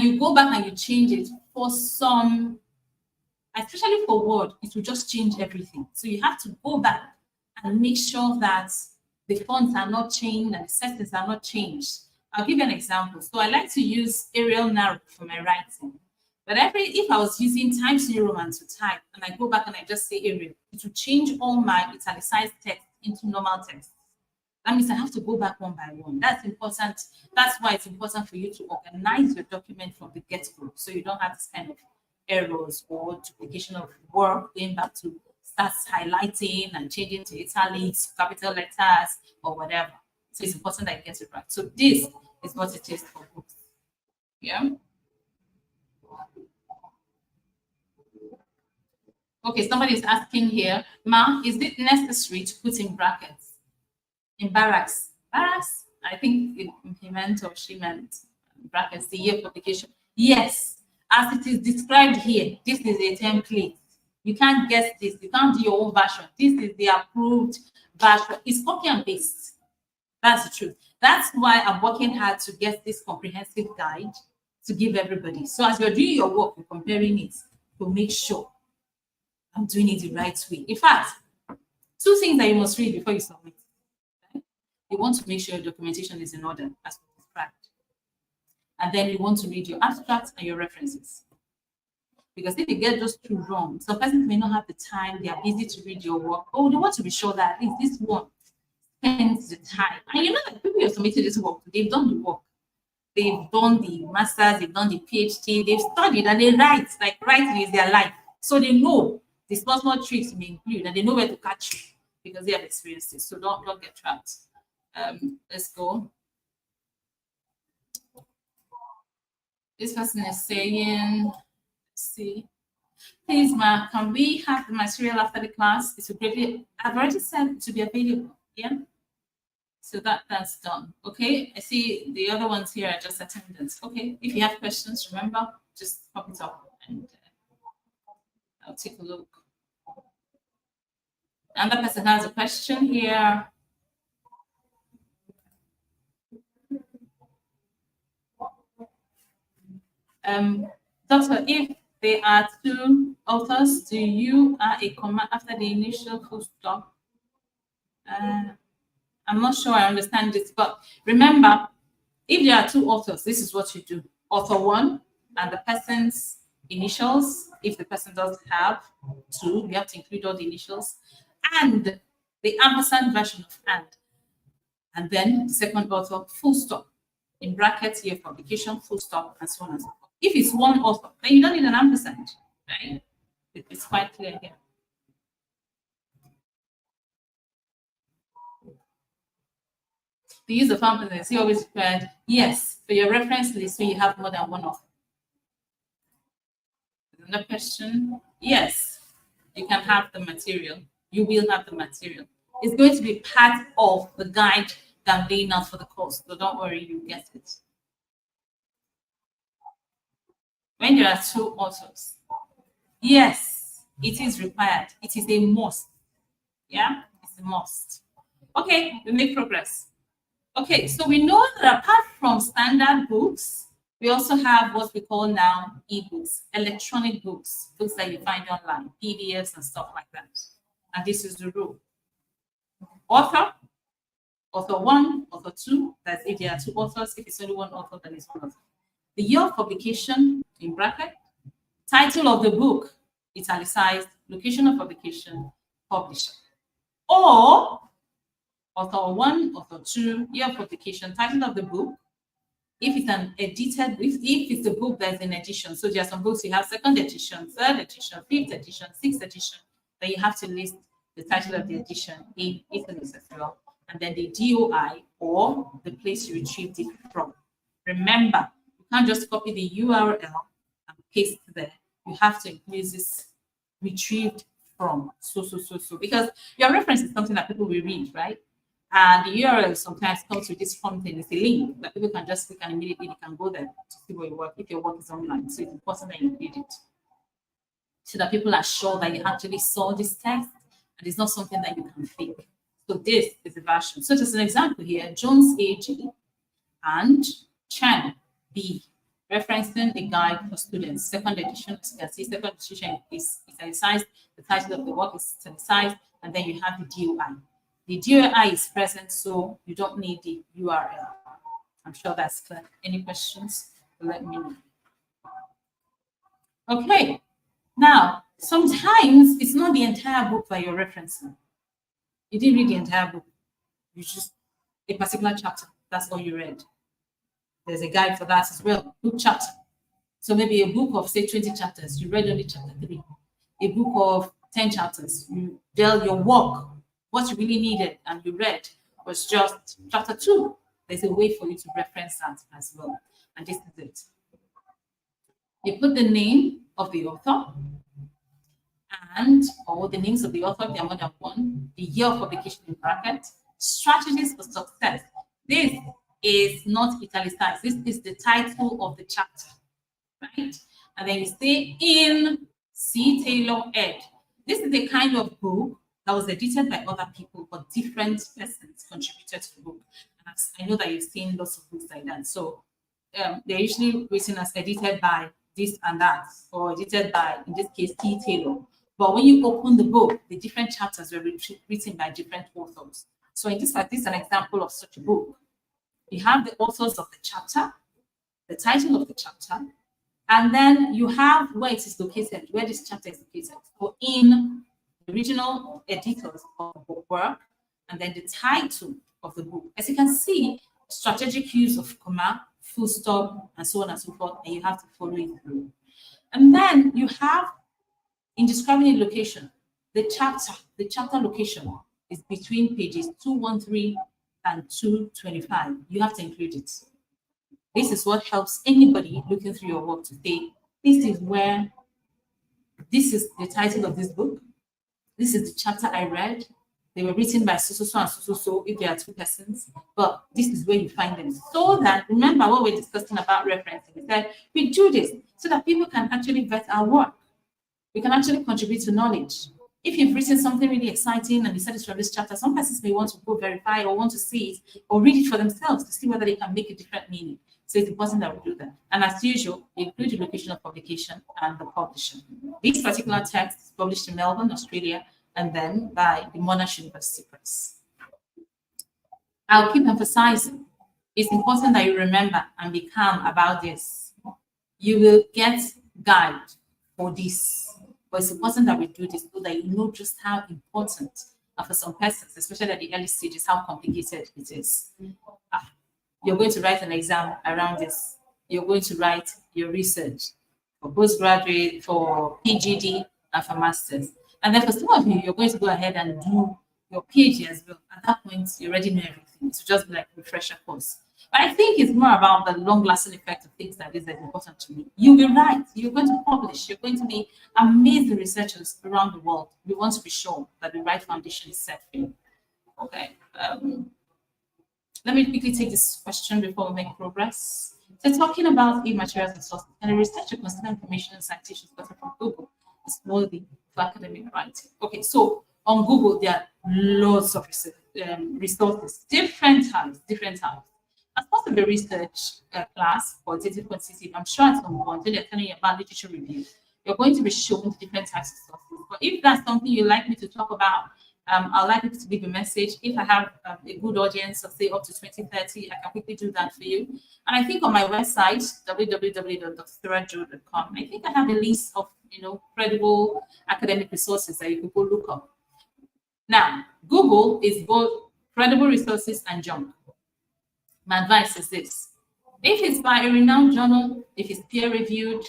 you go back and you change it for some, especially for Word, it will just change everything. So you have to go back and make sure that the fonts are not changed and the settings are not changed. I'll give you an example. So I like to use Arial Narrow for my writing. But if I was using Times New Roman to type and I go back and I just say Arial, it will change all my italicized text into normal text. That means I have to go back one by one. That's important. That's why it's important for you to organize your document from the get-go, so you don't have this kind of errors or duplication of work, going back to start highlighting and changing to italics, capital letters, or whatever. So it's important that you get it right. So this is what it is for books. Yeah. Okay, somebody is asking here, Ma, is it necessary to put in brackets? In barracks? Barracks? I think he meant or she meant brackets, the year publication. Yes, as it is described here, this is a template. You can't guess this. You can't do your own version. This is the approved version. It's copy and paste. That's the truth. That's why I'm working hard to get this comprehensive guide to give everybody. So as you're doing your work, you're comparing it to make sure I'm doing it the right way. In fact, two things that you must read before you submit. Okay? You want to make sure your documentation is in order as described. And then you want to read your abstracts and your references. Because if you get those two wrong, some persons may not have the time, they are busy to read your work. Oh, they want to be sure that at least this one spends the time. And you know that people who have submitted this work, they've done the work. They've done the masters, they've done the PhD, they've studied and they write, like writing is their life. So they know the small tricks may include, and they know where to catch you because they have experienced it. So don't get trapped. Let's go. This person is saying, let's see, please, Ma, can we have the material after the class? It's greatly, I've already said to be available. Yeah. So that's done. Okay. I see the other ones here are just attendance. Okay. If you have questions, remember, just pop it up and I'll take a look. Another person has a question here. Doctor, if there are two authors, do you add a comma after the initial full stop? I'm not sure I understand this, but remember, if there are two authors, this is what you do. Author one and the person's initials. If the person doesn't have two, you have to include all the initials. And the ampersand version of and then the second author, full stop, in brackets, year publication, full stop, and so on and so forth. If it's one author, then you don't need an ampersand, right? It's quite clear here. The use of ampersand is always required, yes, for your reference list when you have more than one author. Another question, yes, you can have the material. You will have the material. It's going to be part of the guide that I'm laying out for the course. So don't worry, you get it. When there are two authors, yes, it is required. It is a must. Yeah, it's a must. Okay, we make progress. Okay, so we know that apart from standard books, We also have what we call now ebooks, electronic books, books that you find online, PDFs and stuff like that. And this is the rule. Author, author one, author two, that's if there are two authors. If it's only one author, then it's one author. The year of publication in bracket, title of the book, italicized, location of publication, publisher. Or author one, author two, year of publication, title of the book. If it's an edited, if it's a book that's in edition, so there are some books you have second edition, third edition, fifth edition, sixth edition, then you have to list the title of the edition in Italy as well, and then the DOI or the place you retrieved it from. Remember, you can't just copy the URL and paste there. You have to include this retrieved from so, because your reference is something that people will read, right? And the URL sometimes comes with this form thing. It's a link that people can just click and immediately they can go there to see where you work if your work is online. So it's important that you include it so that people are sure that you actually saw this text and it's not something that you can fake. So this is the version. So just an example here, Jones AG and Chen B, referencing the guide for students, second edition. As you can see, second edition is italicized, the title of the work is italicized, and then you have the DOI. The DOI is present, so you don't need the URL. I'm sure that's clear. Any questions? Let me know. Okay. Now, sometimes it's not the entire book that you're referencing. You didn't read the entire book. You just a particular chapter. That's all you read. There's a guide for that as well. Book chapter. So maybe a book of, say, 20 chapters. You read only chapter 3. A book of 10 chapters. You dealt your work. What you really needed and you read was just chapter 2. There's a way for you to reference that as well. And this is it. You put the name of the author and or the names of the author, there are more than one, the year of publication in bracket, strategies for success. This is not italicized. This is the title of the chapter, right? And then you say in C. Taylor ed. This is the kind of book that was edited by other people, but different persons contributed to the book. And I know that you've seen lots of books like that. So they're usually written as edited by this and that, or edited by, in this case, T. Taylor. But when you open the book, the different chapters were written by different authors. So in this is an example of such a book. You have the authors of the chapter, the title of the chapter, and then you have where it is located, where this chapter is located. So in the original editors of the book work, and then the title of the book. As you can see, strategic use of comma, full stop, and so on and so forth, and you have to follow it through. And then you have, in describing a location, the chapter location is between pages 213 and 225. You have to include it. This is what helps anybody looking through your work to say, this is the title of this book. This is the chapter I read. They were written by so and so if there are two persons, but this is where you find them. So that, remember what we're discussing about referencing, is that we do this so that people can actually vet our work. We can actually contribute to knowledge. If you've written something really exciting and you said it's from this chapter, some persons may want to go verify or want to see it or read it for themselves to see whether they can make a different meaning. So it's important that we do that. And as usual, you include the location of publication and the publisher. This particular text is published in Melbourne, Australia, and then by the Monash University Press. I'll keep emphasizing, it's important that you remember and be calm about this. You will get guide for this, but it's important that we do this so that you know just how important, and for some persons, especially at the early stages, how complicated it is. You're going to write an exam around this. You're going to write your research for postgraduate, for PGD, and for masters. And then for some of you, you're going to go ahead and do your PhD as well. At that point, you already know everything. It's just like a refresher course. But I think it's more about the long-lasting effect of things like this that's important to me. You will write. You're going to publish. You're going to be amazing researchers around the world. We want to be sure that the right foundation is set for you. Okay. Let me quickly take this question before we make progress. So talking about e-materials and sources, and a researcher consider information and citations gotten from Google is worthy for academic writing. Okay, so on Google, there are lots of resources, different types. as part of a research class, qualitative, quantitative, I'm sure at some point when they're telling you about literature review, you're going to be shown different types of sources. But if that's something you'd like me to talk about, I'd like you to leave a message. If I have a good audience of say up to 20, 30, I can quickly do that for you. And I think on my website, www.drjoe.com, I think I have a list of credible academic resources that you can go look up. Now, Google is both credible resources and junk. My advice is this: if it's by a renowned journal, if it's peer-reviewed,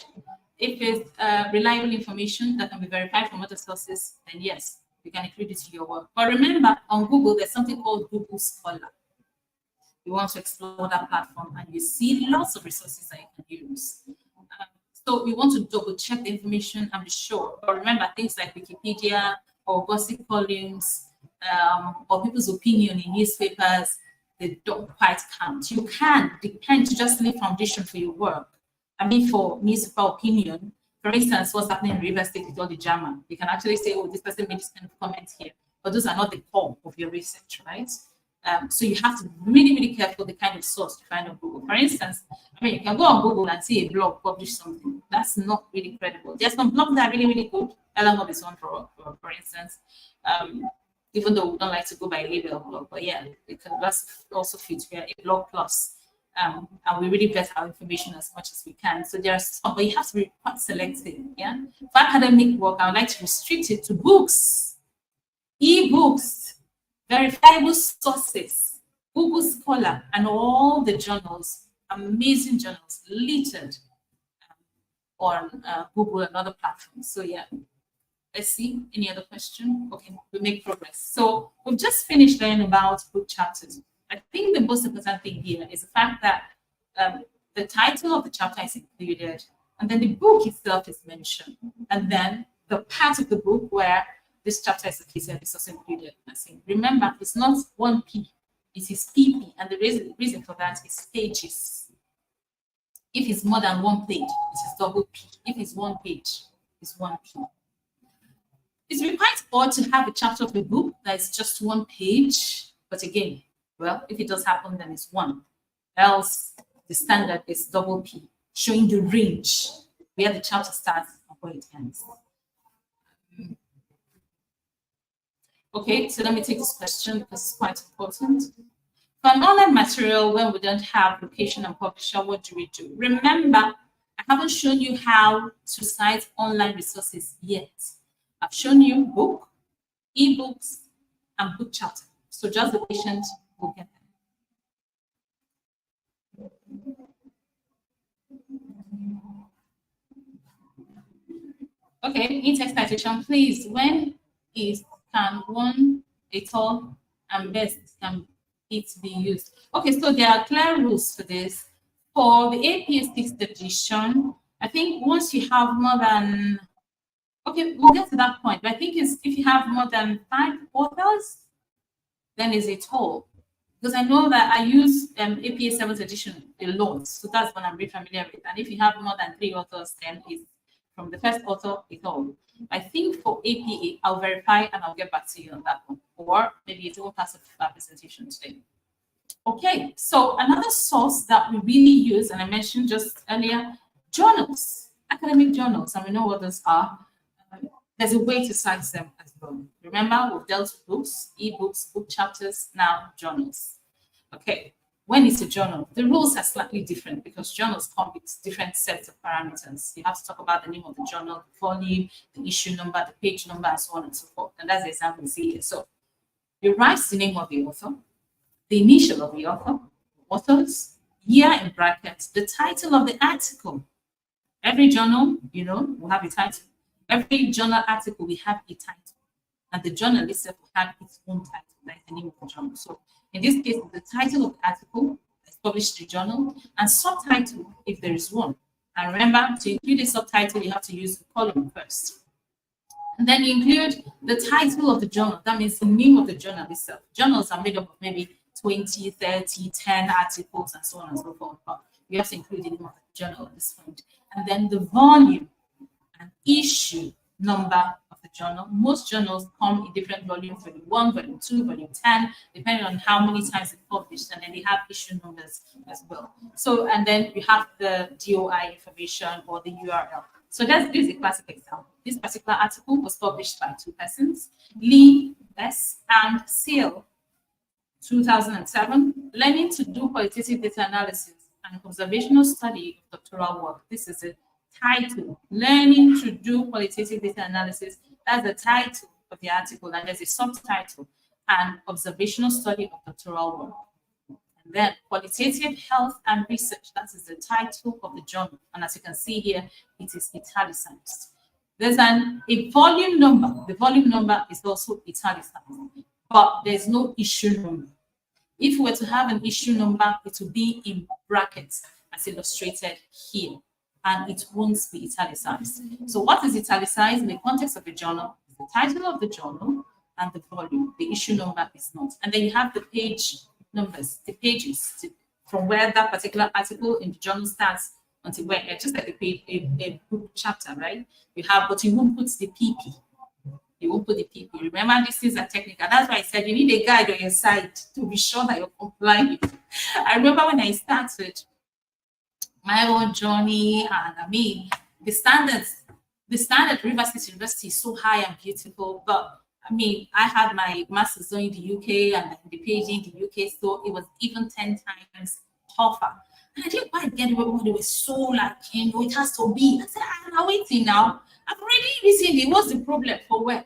if it's reliable information that can be verified from other sources, then yes, you can include it in your work. But remember, on Google, there's something called Google Scholar. You want to explore that platform and you see lots of resources that you can use. So we want to double check the information and be sure. But remember, things like Wikipedia or gossip columns or people's opinion in newspapers, they don't quite count. You can depend to just lay foundation for your work. I mean, for newspaper opinion, for instance, what's happening in River State with all the drama, you can actually say, oh, this person made this kind of comment here. But those are not the core of your research, right? So you have to be really, really careful the kind of source you find on Google. For instance, I mean, you can go on Google and see a blog publish something. That's not really credible. There's some blogs that are really, really good. Ellen Hub is one, for instance. Even though we don't like to go by label blog, but yeah, it can also fit where a blog plus. And we really vet our information as much as we can. So there are some, but you have to be quite selective. Yeah. For academic work, I would like to restrict it to books, e-books, verifiable sources, Google Scholar, and all the journals, amazing journals, littered on Google and other platforms. So yeah, let's see, any other question? Okay, we make progress. So we've just finished learning about book chapters. I think the most important thing here is the fact that the title of the chapter is included, and then the book itself is mentioned, and then the part of the book where this chapter is located is also included. Remember, it's not one P, it is PP, and the reason for that is pages. If it's more than one page, it is double P. If it's one page, it's one P. It's really quite odd to have a chapter of a book that is just one page, but again, well, if it does happen, then it's one. Else, the standard is double P, showing the range where the chapter starts and where it ends. Okay, so let me take this question because it's quite important. For an online material when we don't have location and publisher, what do we do? Remember, I haven't shown you how to cite online resources yet. I've shown you book, ebooks, and book chapter. So just be patient, we'll get there. Okay, in-text citation, please. When is can one, et al, and best can it be used? Okay, so there are clear rules for this. For the APA 6th edition, I think once you have more than, okay, we'll get to that point, but I think it's if you have more than 5 authors, then it's et al. Because I know that I use APA 7th edition a lot, so that's what I'm very familiar with. And if you have more than 3 authors, then it's from the first author et al. I think for APA, I'll verify and I'll get back to you on that one. Or maybe it's all part of our presentation today. Okay, so another source that we really use, and I mentioned just earlier, journals, academic journals, and we know what those are. There's a way to cite them as well. Remember, we've dealt with books, ebooks, book chapters, now journals. Okay, when it's a journal, the rules are slightly different because journals come with different sets of parameters. You have to talk about the name of the journal, the volume, the issue number, the page number, and so on and so forth. And that's the example we see here. So you write the name of the author, the initial of the author, authors, year in brackets, the title of the article. Every journal, will have a title. Every journal article will have a title. And the journal itself will have its own title, like the name of the journal. So in this case, the title of the article is published in the journal, and subtitle, if there is one. And remember, to include a subtitle, you have to use the column first. And then you include the title of the journal. That means the name of the journal itself. Journals are made up of maybe 20, 30, 10 articles, and so on and so forth. But you have to include the name of the journal at this point. And then the volume and issue number of the journal. Most journals come in different volumes, volume 1, volume 2, volume 10, depending on how many times it's published, and then they have issue numbers as well. So, and then you have the DOI information or the URL. So this is a classic example. This particular article was published by 2 persons, Lee S. and Seal, 2007, Learning to do Qualitative Data Analysis and Observational Study of Doctoral Work. This is a title, Learning to do Qualitative Data Analysis. That's the title of the article, and there's a subtitle, and Observational Study of Doctoral Work. And then Qualitative Health and Research, that is the title of the journal. And as you can see here, it is italicized. There's a volume number. The volume number is also italicized, but there's no issue number. If we were to have an issue number, it would be in brackets as illustrated here, and it won't be italicized. So what is italicized in the context of the journal is the title of the journal and the volume. The issue number is not. And then you have the page numbers, the pages, from where that particular article in the journal starts until where, just like a page, a book chapter, right? You have, but you won't put the PP. You won't put the PP. Remember, these things are technical. That's why I said you need a guide on your side to be sure that you're complying. I remember when I started my own journey, and I mean, the standard River State University is so high and beautiful, but I mean, I had my master's done in the UK and the PhD in the UK, so it was even 10 times tougher. And I didn't quite get it, but it was so like, you know, it has to be. I said, I'm waiting now. I've already recently, what's the problem for where?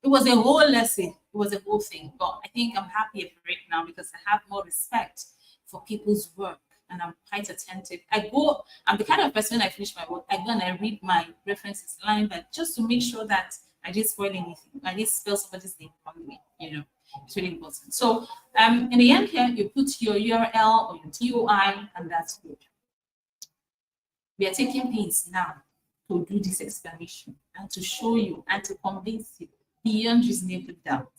It was a whole lesson. It was a whole thing. But I think I'm happy for it now because I have more respect for people's work and I'm quite attentive. I'm the kind of person when I finish my work, I go and I read my references line, but just to make sure that I didn't spoil anything. I didn't spell somebody's name wrongly, you know. It's really important. So in the end here, you put your URL or your DOI, and that's good. We are taking pains now to do this explanation and to show you and to convince you beyond reasonable doubt.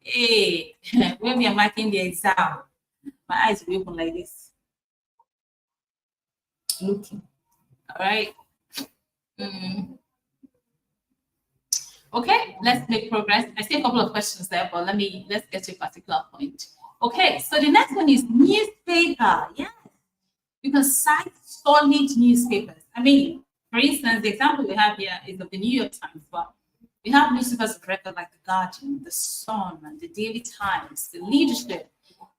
Hey, when we are marking the exam, my eyes will open like this, looking. All right. Okay, let's make progress. I see a couple of questions there, but let's get to a particular point. Okay, so the next one is newspaper. Yeah, you can cite solid newspapers. I mean, for instance, the example we have here is of the New York Times, but we have newspapers of record like the Guardian, the Sun, and the Daily Times, the Leadership.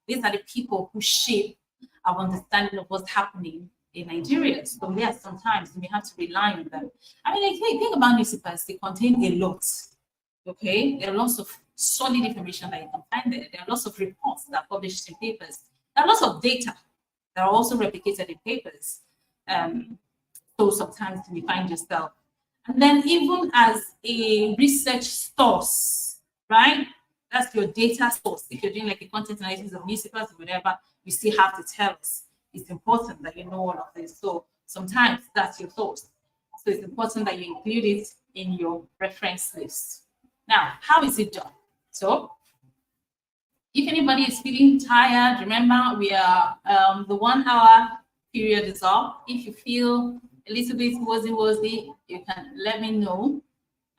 These are the people who shape our understanding of what's happening in Nigeria. So yes, sometimes we have to rely on them. I mean, if you think about newspapers, they contain a lot. Okay, there are lots of solid information that you can find there. There are lots of reports that are published in papers. There are lots of data that are also replicated in papers. So sometimes you find yourself. And then even as a research source, right? That's your data source. If you're doing like a content analysis of newspapers or whatever, you still have to tell us. It's important that you know all of this. So sometimes that's your source. So it's important that you include it in your reference list. Now, how is it done? So if anybody is feeling tired, remember we are the 1 hour period is up. If you feel a little bit woozy, you can let me know,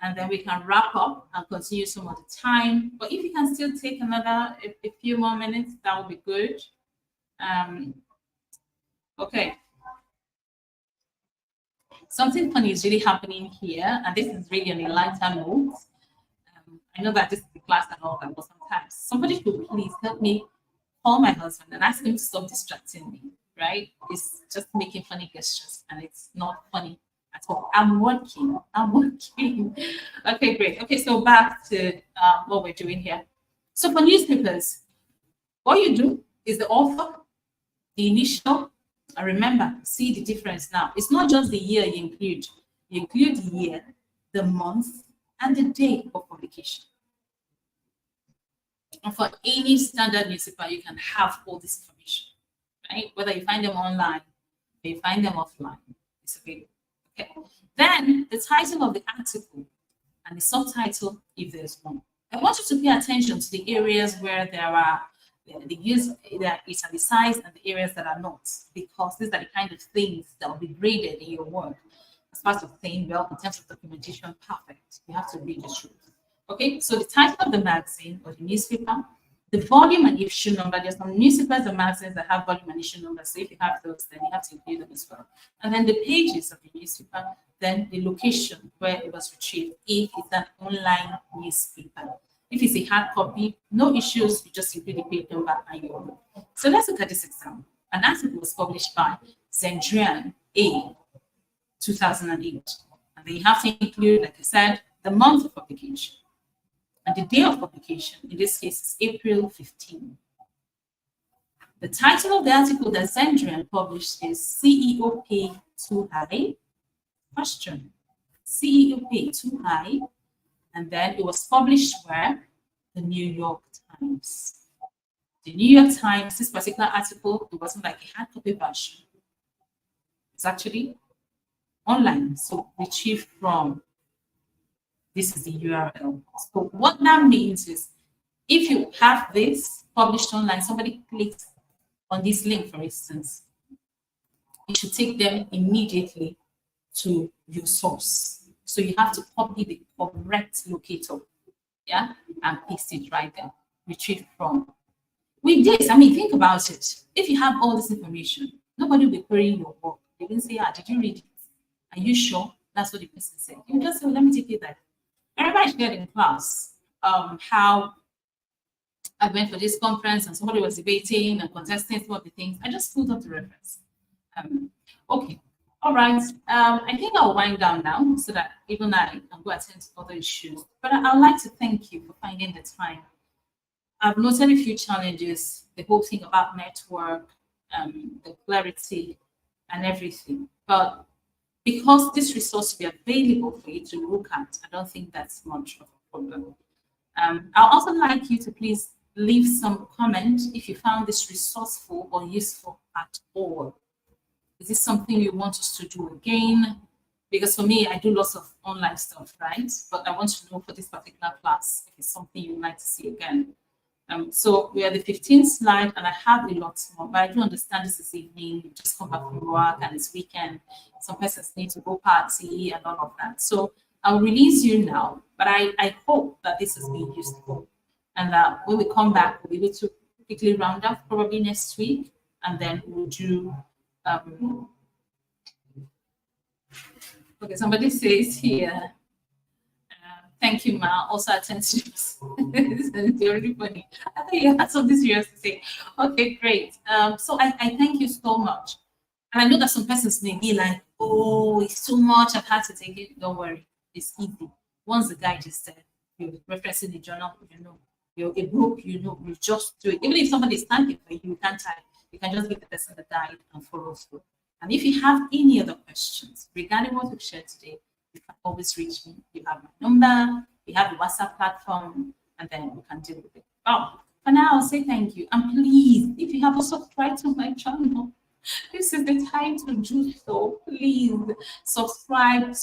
and then we can wrap up and continue some of the time. But if you can still take a few more minutes, that would be good. Okay. Something funny is really happening here, and this is really on a lighter note. I know that this is the class and all that, but sometimes somebody should please help me call my husband and ask him to stop distracting me, right? It's just making funny gestures, and it's not funny at all. I'm working. Okay, great. Okay, so back to what we're doing here. So for newspapers, what you do is the author, the initial, and remember, see the difference now. It's not just the year you include. You include the year, the month, and the day of publication. And for any standard newspaper, you can have all this information, right? Whether you find them online or you find them offline, it's available. Okay. Then the title of the article and the subtitle, if there's one. I want you to pay attention to the areas where there are the use that is italicized and the areas that are not, because these are the kind of things that will be graded in your work. as part of saying, well, in terms of documentation, perfect. You have to read the truth. Okay, so the title of the magazine or the newspaper, the volume and issue number. There's some newspapers and magazines that have volume and issue numbers. So if you have those, then you have to include them as well. And then the pages of the newspaper, then the location where it was retrieved, if it's an online newspaper. If it's a hard copy, no issues, you just include the page number and you're good. So let's look at this example. An article was published by Zendrian A, 2008. And then you have to include, like I said, the month of publication. And the day of publication, in this case, is April 15. The title of the article that Zendrian published is CEO Pay Too High? Question. CEO Pay Too High? And then it was published where? The New York Times. The New York Times, this particular article, it wasn't like a hard copy version. It's actually online, so retrieved from, this is the URL. So what that means is, if you have this published online, somebody clicks on this link, for instance, it should take them immediately to your source. So you have to copy the correct locator, yeah, and paste it right there, retrieve from. With this, I mean, think about it. If you have all this information, nobody will be querying your work. They will say, did you read it? Are you sure? That's what the person said. You just say, well, let me take it there. I remember I shared in class how I went for this conference and somebody was debating and contesting some of the things. I just pulled up the reference. Okay. All right. I think I'll wind down now so that even I can go attend to other issues. But I'd like to thank you for finding the time. I've noted a few challenges, the whole thing about network, the clarity and everything. But because this resource will be available for you to look at, I don't think that's much of a problem. I'd also like you to please leave some comment if you found this resourceful or useful at all. Is this something you want us to do again? Because for me, I do lots of online stuff, right? But I want to know for this particular class if it's something you'd like to see again. So we are the 15th slide, and I have a lot more, but I do understand this is evening, you just come back from work and it's weekend. Some persons need to go party and all of that. So I'll release you now, but I hope that this has been useful. And when we come back, we'll be able to quickly round up probably next week, and then we'll do, okay, somebody says here, thank you, Ma. Also attend to this. It's already funny. I thought you had something serious to say. Okay, great. So I thank you so much. And I know that some persons may be like, oh, it's too much. I've had to take it. Don't worry. It's easy. Once the guide is there, you're referencing the journal, you know, you're a book, you know, you just do it. Even if somebody is standing for you, you can't type. You can just give the person the guide and follow through. And if you have any other questions regarding what we've shared today, you can always reach me. You have my number, you have the WhatsApp platform, and then we can deal with it. Oh, for now, I'll say thank you. And please, if you haven't subscribed to my channel, this is the time to do so. Please subscribe.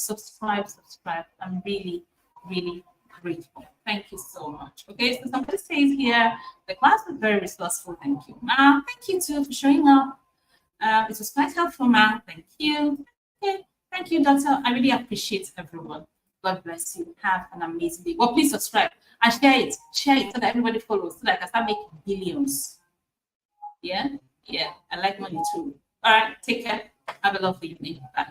I'm really, really grateful. Thank you so much. Okay, so somebody says here, the class was very resourceful. Thank you, Ma. Thank you too for showing up. It was quite helpful, Ma. Thank you. Okay. Thank you, Doctor. I really appreciate everyone. God bless you. Have an amazing day. Well, please subscribe and share it. Share it so that everybody follows, so that I can start making billions. Yeah? Yeah. I like money too. All right. Take care. Have a lovely evening. Bye.